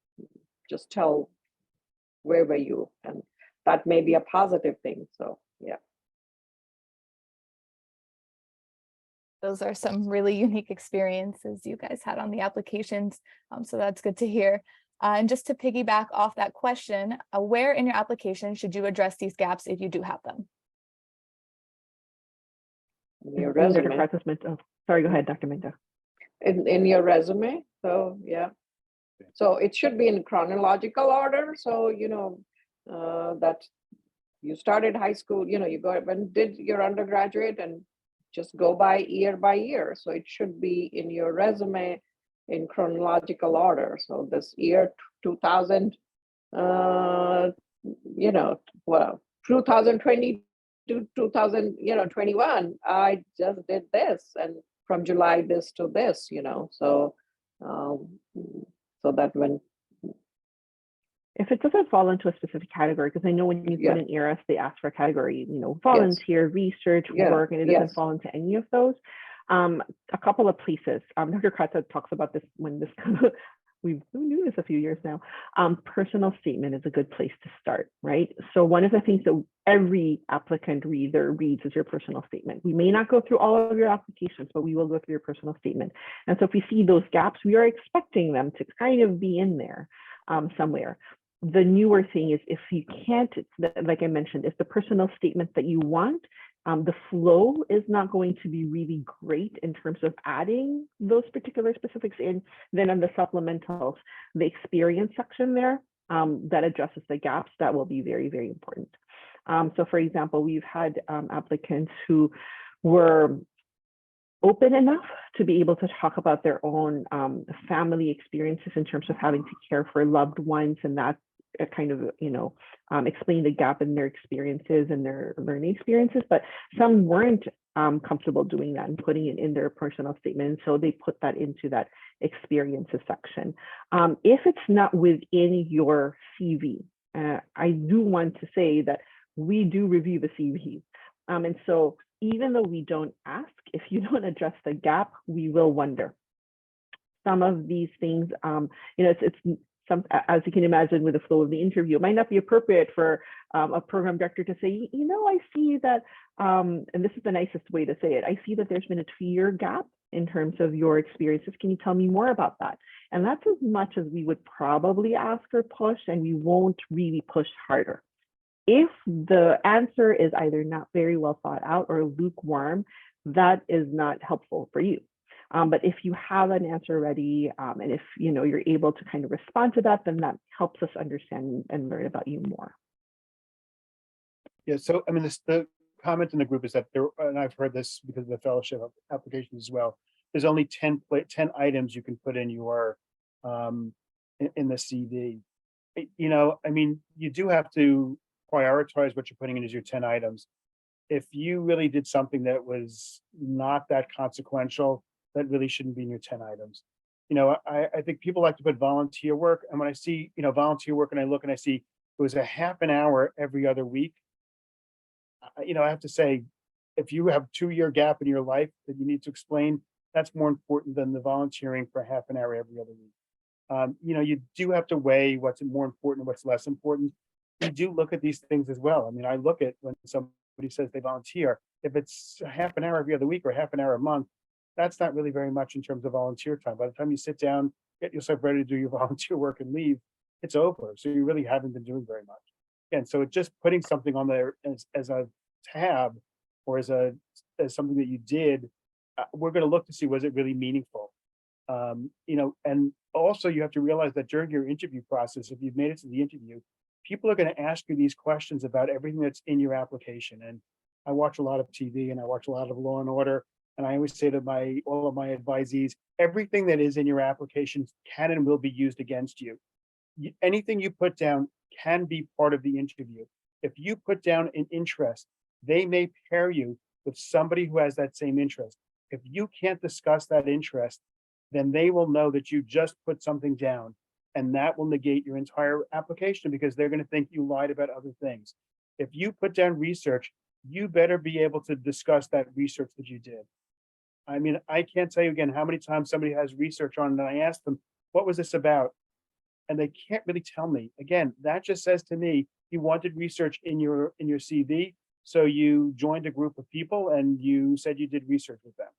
just tell where were you, and that may be a positive thing. So yeah. Those are some really unique experiences you guys had on the applications. So that's good to hear. And just to piggyback off that question, where in your application should you address these gaps if you do have them? Your resume. Oh, sorry, go ahead, Dr. Minda. In your resume. So yeah. So it should be in chronological order. So, you know, that you started high school, you know, you go and did your undergraduate and just go by year. So it should be in your resume in chronological order. So this year 2000, you know, well, 2020 to 2021, I just did this, and from July this to this, you know. So so that when if it doesn't fall into a specific category, because I know when you put in ERS, they ask for a category, you know, volunteer, research, work, and it doesn't fall into any of those. A couple of places, Dr. Krata talks about this when this we knew this a few years now. Personal statement is a good place to start, right? So one of the things that every applicant reads is your personal statement. We may not go through all of your applications, but we will go through your personal statement. And so if we see those gaps, we are expecting them to kind of be in there somewhere. The newer thing is if you can't, like I mentioned, if the personal statement that you want, the flow is not going to be really great in terms of adding those particular specifics in, then on the supplementals, the experience section there that addresses the gaps, that will be very, very important. So for example, we've had applicants who were open enough to be able to talk about their own family experiences in terms of having to care for loved ones, and that kind of, explain the gap in their experiences and their learning experiences, but some weren't comfortable doing that and putting it in their personal statement. So they put that into that experiences section. If it's not within your CV, I do want to say that we do review the CVs. And so even though we don't ask, if you don't address the gap, we will wonder. Some of these things, it's some, as you can imagine with the flow of the interview, it might not be appropriate for a program director to say, I see that, and this is the nicest way to say it, I see that there's been a 2-year gap in terms of your experiences. Can you tell me more about that? And that's as much as we would probably ask or push, and we won't really push harder. If the answer is either not very well thought out or lukewarm, that is not helpful for you. But if you have an answer ready, and if you're able to kind of respond to that, then that helps us understand and learn about you more. Yeah, so I mean, the comment in the group is that there, and I've heard this because of the fellowship application as well, there's only 10 items you can put in your in the CV. I mean, you do have to prioritize what you're putting in as your 10 items. If you really did something that was not that consequential, that really shouldn't be in your 10 items. I think people like to put volunteer work. And when I see, volunteer work and I look and I see it was a half an hour every other week, I have to say, if you have a 2-year gap in your life that you need to explain, that's more important than the volunteering for half an hour every other week. You do have to weigh what's more important and what's less important. We do look at these things as well. I mean, I look at when somebody says they volunteer, if it's a half an hour every other week or half an hour a month, that's not really very much in terms of volunteer time. By the time you sit down, get yourself ready to do your volunteer work and leave, it's over. So you really haven't been doing very much. And so it's just putting something on there as a tab or as something that you did, we're going to look to see, was it really meaningful? And also you have to realize that during your interview process, if you've made it to the interview, people are going to ask you these questions about everything that's in your application. And I watch a lot of TV and I watch a lot of Law and Order. And I always say to all of my advisees, everything that is in your application can and will be used against you. Anything you put down can be part of the interview. If you put down an interest, they may pair you with somebody who has that same interest. If you can't discuss that interest, then they will know that you just put something down, and that will negate your entire application because they're going to think you lied about other things. If you put down research, you better be able to discuss that research that you did. I mean, I can't tell you again how many times somebody has research on it and I ask them, what was this about? And they can't really tell me. Again, that just says to me, you wanted research in your CV, so you joined a group of people and you said you did research with them.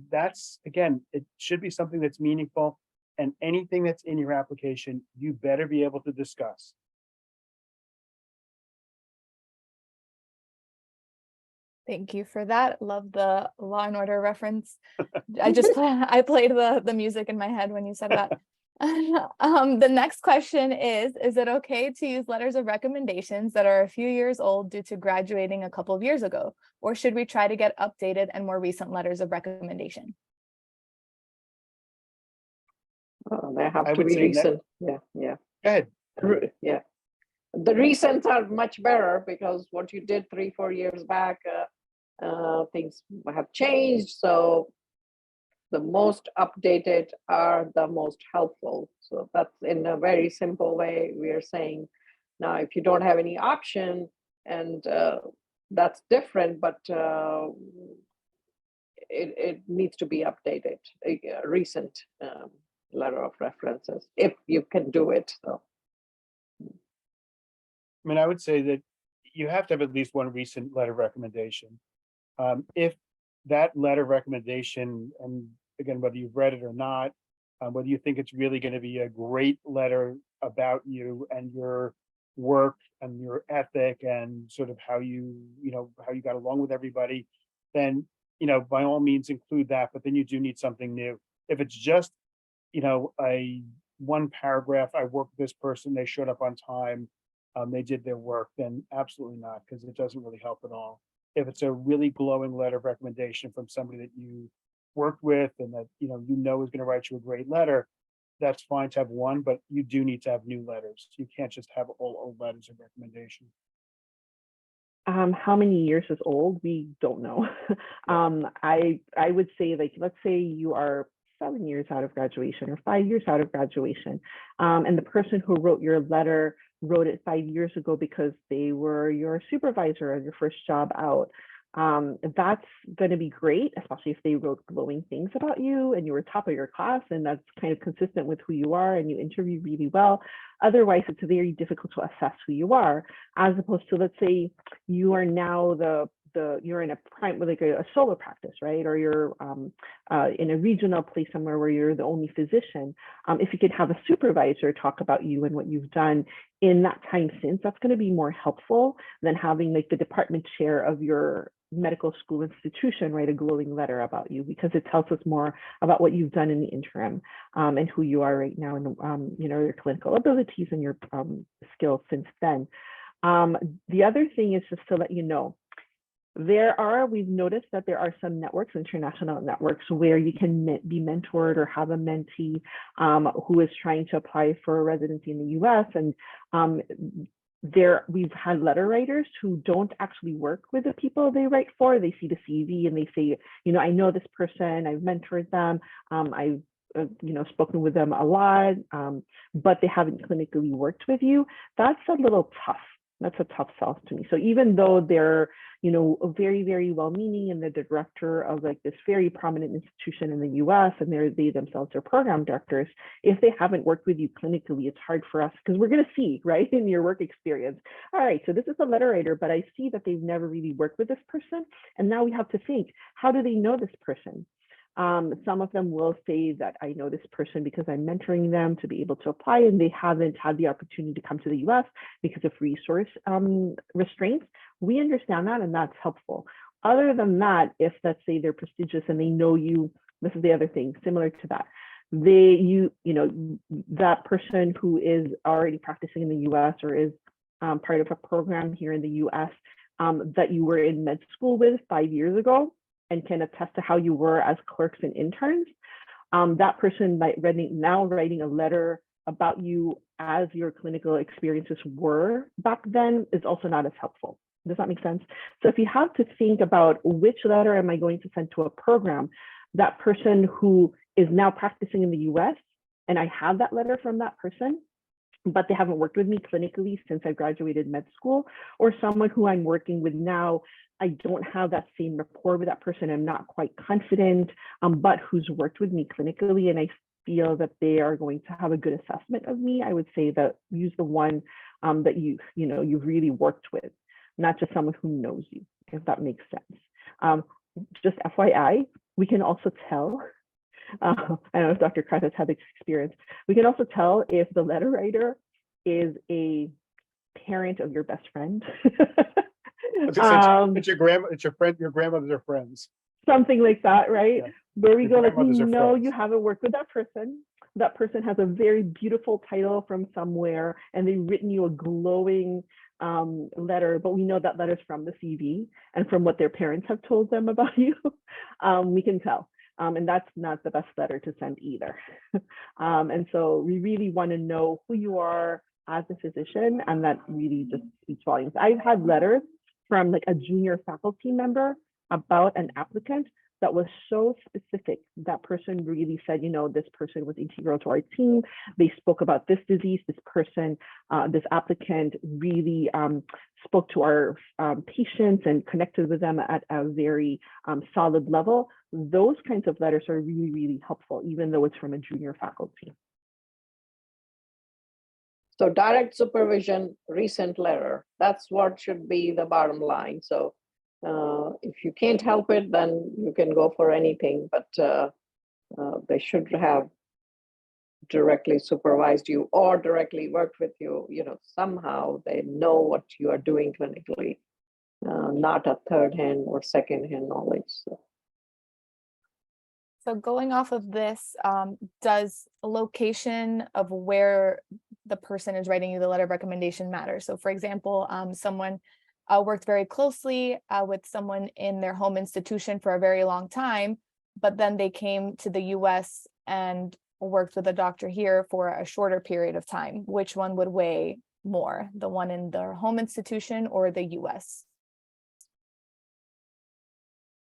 That's, again, it should be something that's meaningful, and anything that's in your application, you better be able to discuss. Thank you for that. Love the Law and Order reference. I played the music in my head when you said that. The next question is it okay to use letters of recommendations that are a few years old due to graduating a couple of years ago? Or should we try to get updated and more recent letters of recommendation? They have to be recent. Yeah. Go ahead. Yeah. The recents are much better because what you did 3-4 years back, things have changed. So the most updated are the most helpful. So that's in a very simple way. We are saying now, if you don't have any option, and that's different, but it needs to be updated, a recent letter of references, if you can do it. So. I mean, I would say that you have to have at least one recent letter of recommendation. If that letter of recommendation, and again, whether you've read it or not, whether you think it's really going to be a great letter about you and your work and your ethic and sort of how you got along with everybody, then, by all means include that, but then you do need something new. If it's just, a one paragraph, I worked with this person, they showed up on time, they did their work, then absolutely not, because it doesn't really help at all. If it's a really glowing letter of recommendation from somebody that you worked with and that is going to write you a great letter, that's fine to have one, but you do need to have new letters. You can't just have all old letters of recommendation. How many years is old? We don't know. I would say, like, let's say you are 7 years out of graduation or 5 years out of graduation, and the person who wrote your letter wrote it 5 years ago because they were your supervisor on your first job out. That's going to be great, especially if they wrote glowing things about you and you were top of your class, and that's kind of consistent with who you are and you interview really well. Otherwise, it's very difficult to assess who you are, as opposed to, let's say you are now you're in a prime, like a solo practice, right? Or you're in a regional place somewhere where you're the only physician. If you could have a supervisor talk about you and what you've done in that time since, that's going to be more helpful than having like the department chair of your medical school institution write a glowing letter about you, because it tells us more about what you've done in the interim, and who you are right now, and your clinical abilities and your skills since then. The other thing is just to let you know, we've noticed that there are some networks, international networks, where you can be mentored or have a mentee who is trying to apply for a residency in the US. And we've had letter writers who don't actually work with the people they write for. They see the CV and they say, I know this person, I've mentored them, I've spoken with them a lot, but they haven't clinically worked with you. That's a little tough. That's a tough sell to me. So even though they're, very, very well-meaning and the director of like this very prominent institution in the US, and they themselves are program directors, if they haven't worked with you clinically, it's hard for us, because we're going to see, right, in your work experience, all right, so this is a letter writer, but I see that they've never really worked with this person. And now we have to think, how do they know this person? Some of them will say that I know this person because I'm mentoring them to be able to apply, and they haven't had the opportunity to come to the US because of resource restraints. We understand that, and that's helpful. Other than that, if let's say they're prestigious and they know you, this is the other thing, similar to that. That person who is already practicing in the US or is part of a program here in the US that you were in med school with 5 years ago, and can attest to how you were as clerks and interns, that person now writing a letter about you as your clinical experiences were back then is also not as helpful. Does that make sense? So if you have to think about which letter am I going to send to a program, that person who is now practicing in the US, and I have that letter from that person, but they haven't worked with me clinically since I graduated med school, or someone who I'm working with now, I don't have that same rapport with that person, I'm not quite confident, but who's worked with me clinically, and I feel that they are going to have a good assessment of me, I would say that use the one that you've really worked with, not just someone who knows you, if that makes sense. Just FYI, we can also tell, I don't know if Dr. Krat has had this experience, we can also tell if the letter writer is a parent of your best friend. It's your friend, your grandmothers are friends. Something like that, right? Yeah. Where we go, like, we know you haven't worked with that person. That person has a very beautiful title from somewhere, and they've written you a glowing letter, but we know that letter's from the CV and from what their parents have told them about you. We can tell. And that's not the best letter to send either. And so we really want to know who you are as a physician, and that really just speaks volumes. I've had letters from like a junior faculty member about an applicant that was so specific. That person really said, this person was integral to our team. They spoke about this disease. This person, this applicant really spoke to our patients and connected with them at a very solid level. Those kinds of letters are really, really helpful, even though it's from a junior faculty. So direct supervision, recent letter, that's what should be the bottom line. So if you can't help it, then you can go for anything, but they should have directly supervised you or directly worked with you, somehow they know what you are doing clinically, not a third-hand or second-hand knowledge. So going off of this, does a location of where the person is writing you the letter of recommendation matter? So for example, someone worked very closely with someone in their home institution for a very long time, but then they came to the US and worked with a doctor here for a shorter period of time, which one would weigh more, the one in their home institution or the US?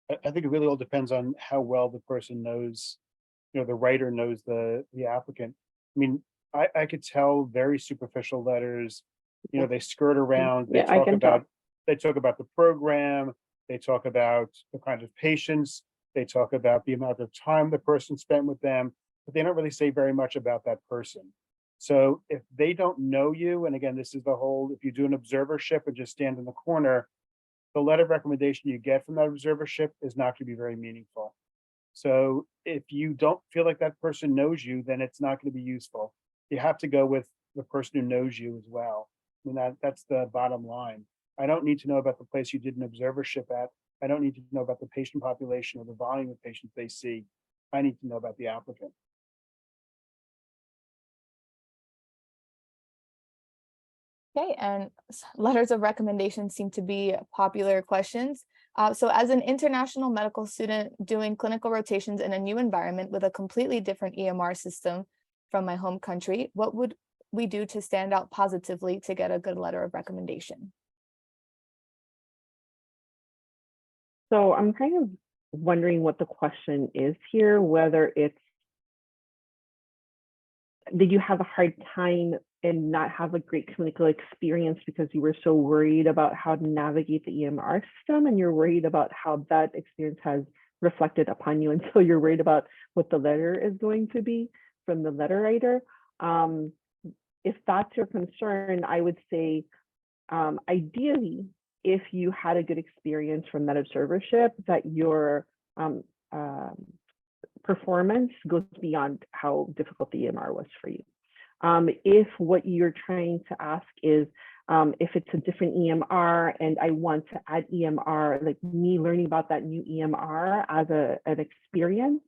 I think it really all depends on how well the person knows, the writer knows the applicant. I mean, I could tell very superficial letters, they skirt around, Yeah, I can tell. they talk about the program, they talk about the kind of patients, they talk about the amount of time the person spent with them, but they don't really say very much about that person. So if they don't know you, and again, this is the whole, if you do an observership and just stand in the corner, the letter of recommendation you get from that observership is not going to be very meaningful. So if you don't feel like that person knows you, then it's not going to be useful. You have to go with the person who knows you as well. I mean, that's the bottom line. I don't need to know about the place you did an observership at. I don't need to know about the patient population or the volume of patients they see. I need to know about the applicant. Okay, and letters of recommendation seem to be popular questions. So as an international medical student doing clinical rotations in a new environment with a completely different EMR system from my home country, what would we do to stand out positively to get a good letter of recommendation? So I'm kind of wondering what the question is here, whether it's, did you have a hard time and not have a great clinical experience because you were so worried about how to navigate the EMR system, and you're worried about how that experience has reflected upon you, and so you're worried about what the letter is going to be from the letter writer? If that's your concern, I would say, ideally, if you had a good experience from that observership, that your performance goes beyond how difficult the EMR was for you. If what you're trying to ask is, if it's a different EMR and I want to add EMR, like me learning about that new EMR as an experience,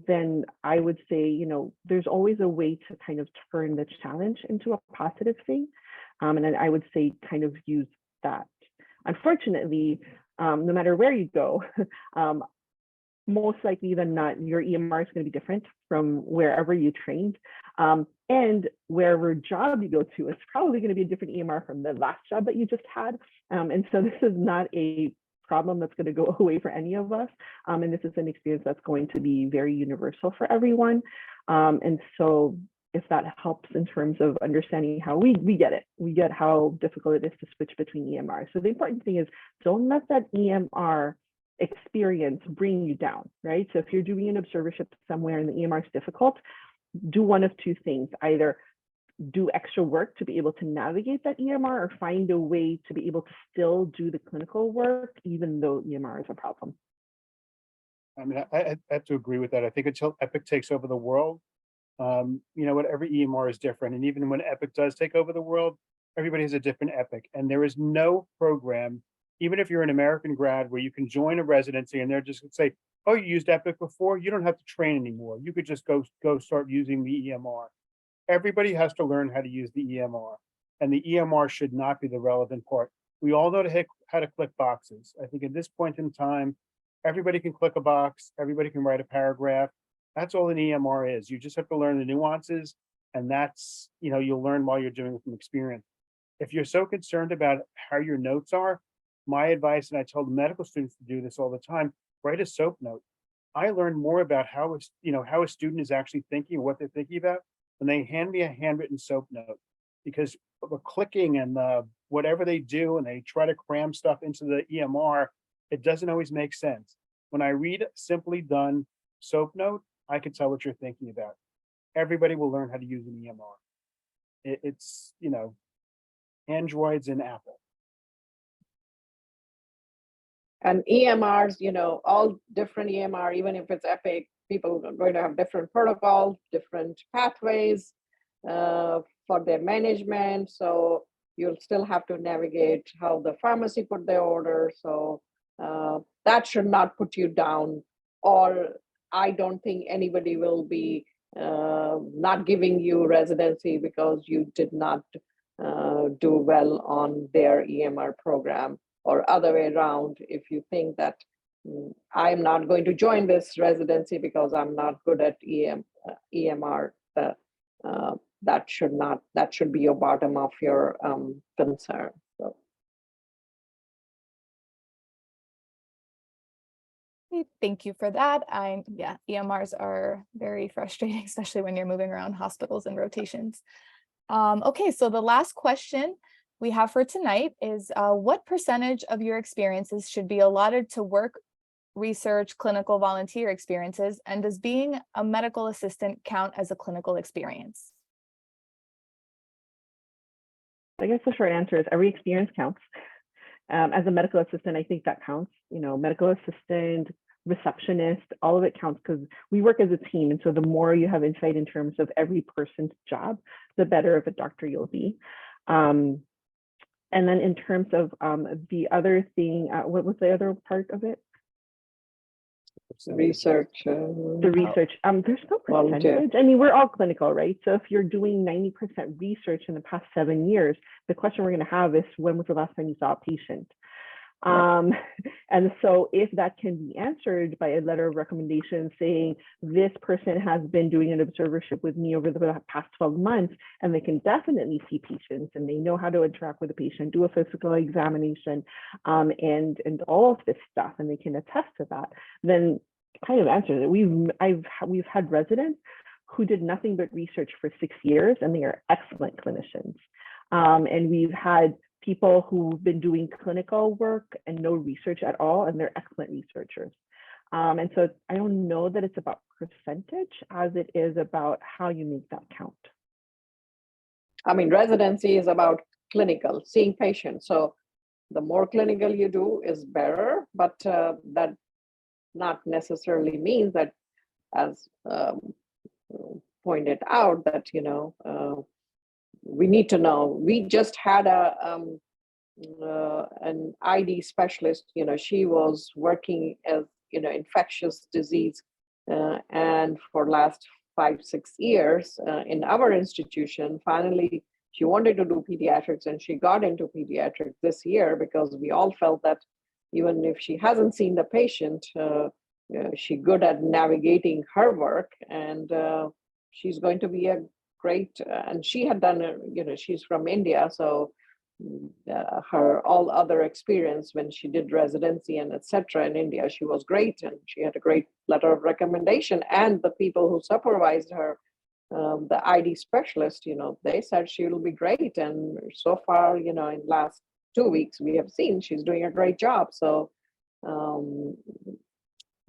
then I would say, there's always a way to kind of turn the challenge into a positive thing. And then I would say kind of use that. Unfortunately, no matter where you go, most likely than not, your EMR is going to be different from wherever you trained. And wherever job you go to, it's probably going to be a different EMR from the last job that you just had. And so this is not a problem that's going to go away for any of us. And this is an experience that's going to be very universal for everyone. And so if that helps in terms of understanding how we get it, we get how difficult it is to switch between EMRs. So the important thing is, don't let that EMR experience bring you down, right? So if you're doing an observership somewhere and the EMR is difficult, do one of two things: either do extra work to be able to navigate that EMR, or find a way to be able to still do the clinical work even though EMR is a problem. I mean, I have to agree with that. I think until Epic takes over the world, every EMR is different. And even when Epic does take over the world, everybody has a different Epic. And there is no program, even if you're an American grad, where you can join a residency and they're just going to say, oh, you used Epic before, you don't have to train anymore. You could just go start using the EMR. Everybody has to learn how to use the EMR, and the EMR should not be the relevant part. We all know how to click boxes. I think at this point in time, everybody can click a box, everybody can write a paragraph. That's all an EMR is. You just have to learn the nuances, and that's, you'll learn while you're doing it from experience. If you're so concerned about how your notes are, my advice, and I tell the medical students to do this all the time, write a SOAP note. I learned more about how a student is actually thinking, what they're thinking about, when they hand me a handwritten SOAP note, because the clicking and the whatever they do, and they try to cram stuff into the EMR, it doesn't always make sense. When I read a simply done SOAP note, I can tell what you're thinking about. Everybody will learn how to use an EMR. It's Androids and Apple. And EMRs, all different EMR, even if it's Epic, people are going to have different protocols, different pathways for their management. So you'll still have to navigate how the pharmacy put their order. So that should not put you down, or I don't think anybody will be not giving you residency because you did not do well on their EMR program, or other way around. If you think that I'm not going to join this residency because I'm not good at EMR. That should be your bottom of your concern. So. Thank you for that. Yeah, EMRs are very frustrating, especially when you're moving around hospitals and rotations. Okay, so the last question we have for tonight is what percentage of your experiences should be allotted to work, research, clinical volunteer experiences, and does being a medical assistant count as a clinical experience? I guess the short answer is every experience counts. As a medical assistant, I think that counts. Medical assistant, receptionist, all of it counts because we work as a team. And so the more you have insight in terms of every person's job, the better of a doctor you'll be. And then in terms of the other thing, what was the other part of it? Research. The research. There's no volunteer. percentage. I mean, we're all clinical, right? So if you're doing 90% research in the past 7 years, the question we're going to have is, when was the last time you saw a patient? And so if that can be answered by a letter of recommendation saying this person has been doing an observership with me over the past 12 months, and they can definitely see patients and they know how to interact with a patient, do a physical examination, and all of this stuff, and they can attest to that, then kind of answers it. We've had residents who did nothing but research for 6 years, and they are excellent clinicians. And we've had people who've been doing clinical work and no research at all, and they're excellent researchers. And so I don't know that it's about percentage as it is about how you make that count. I mean, residency is about clinical, seeing patients. So the more clinical you do is better, but that not necessarily means that, as pointed out, that, we need to know. We just had an ID specialist. She was working as infectious disease, and for last 5-6 years in our institution. Finally, she wanted to do pediatrics, and she got into pediatrics this year because we all felt that even if she hasn't seen the patient, she's good at navigating her work, and she's going to be a great, and she had done, she's from India, so her all other experience when she did residency and etc. in India, she was great, and she had a great letter of recommendation. And the people who supervised her, the ID specialist, they said she will be great. And so far, in last 2 weeks, we have seen she's doing a great job. So,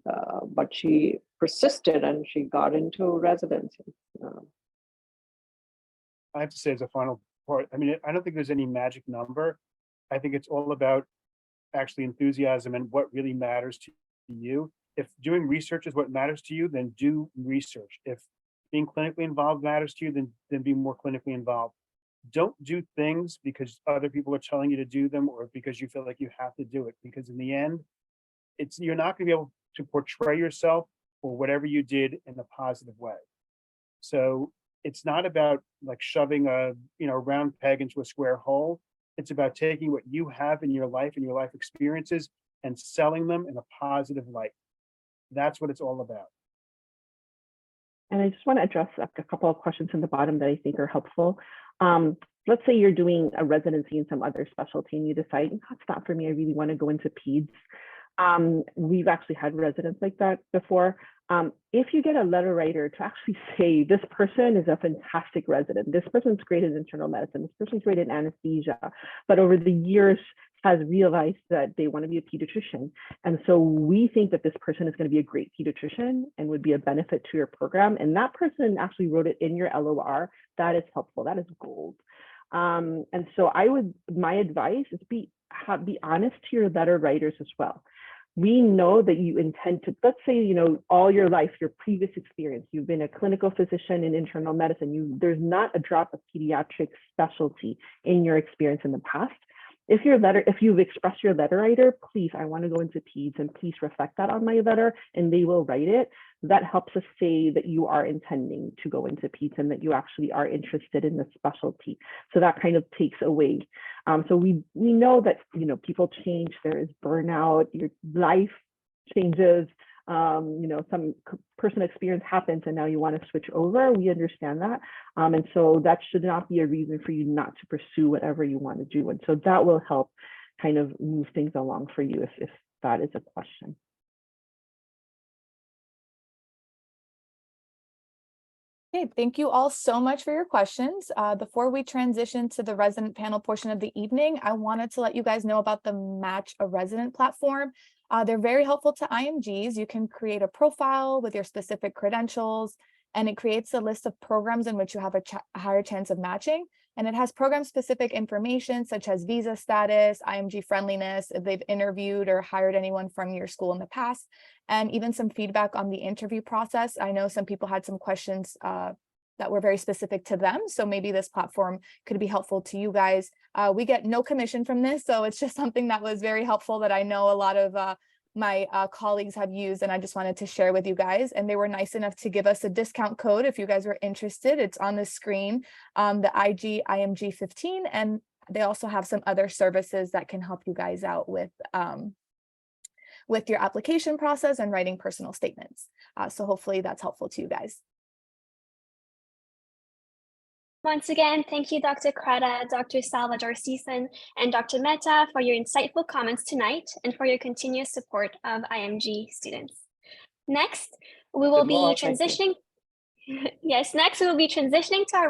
but she persisted and she got into residency. I have to say as a final part, I mean, I don't think there's any magic number. I think it's all about actually enthusiasm and what really matters to you. If doing research is what matters to you, then do research. If being clinically involved matters to you, then be more clinically involved. Don't do things because other people are telling you to do them or because you feel like you have to do it. Because in the end, you're not going to be able to portray yourself or whatever you did in a positive way. So it's not about like shoving a round peg into a square hole. It's about taking what you have in your life and your life experiences and selling them in a positive light. That's what it's all about. And I just want to address a couple of questions in the bottom that I think are helpful. Let's say you're doing a residency in some other specialty and you decide, that's not for me, I really want to go into peds. We've actually had residents like that before. If you get a letter writer to actually say, this person is a fantastic resident, this person's great in internal medicine, this person's great in anesthesia, but over the years has realized that they want to be a pediatrician. And so we think that this person is going to be a great pediatrician and would be a benefit to your program. And that person actually wrote it in your LOR. That is helpful. That is gold. And so my advice is be honest to your letter writers as well. We know that you intend to, let's say, all your life, your previous experience, you've been a clinical physician in internal medicine, there's not a drop of pediatric specialty in your experience in the past. If you've expressed your letter writer, please, I want to go into peds, and please reflect that on my letter, and they will write it. That helps us say that you are intending to go into peds and that you actually are interested in the specialty. So that kind of takes away. So we know that people change. There is burnout. Your life changes, some personal experience happens and now you want to switch over. We understand that. And so that should not be a reason for you not to pursue whatever you want to do. And so that will help kind of move things along for you if that is a question. Okay, thank you all so much for your questions. Before we transition to the resident panel portion of the evening, I wanted to let you guys know about the Match a Resident platform. They're very helpful to IMGs. You can create a profile with your specific credentials, and it creates a list of programs in which you have a higher chance of matching. And it has program-specific information such as visa status, IMG friendliness, if they've interviewed or hired anyone from your school in the past, and even some feedback on the interview process. I know some people had some questions that were very specific to them, so maybe this platform could be helpful to you guys. We get no commission from this, so it's just something that was very helpful that I know a lot of my colleagues have used, and I just wanted to share with you guys. And they were nice enough to give us a discount code if you guys were interested. It's on the screen, the IMG 15, and they also have some other services that can help you guys out with your application process and writing personal statements. So hopefully that's helpful to you guys. Once again, thank you, Dr. Crata, Dr. Salvador Season, and Dr. Mehta for your insightful comments tonight and for your continuous support of IMG students. Next, we will be transitioning. Yes, next we will be transitioning to our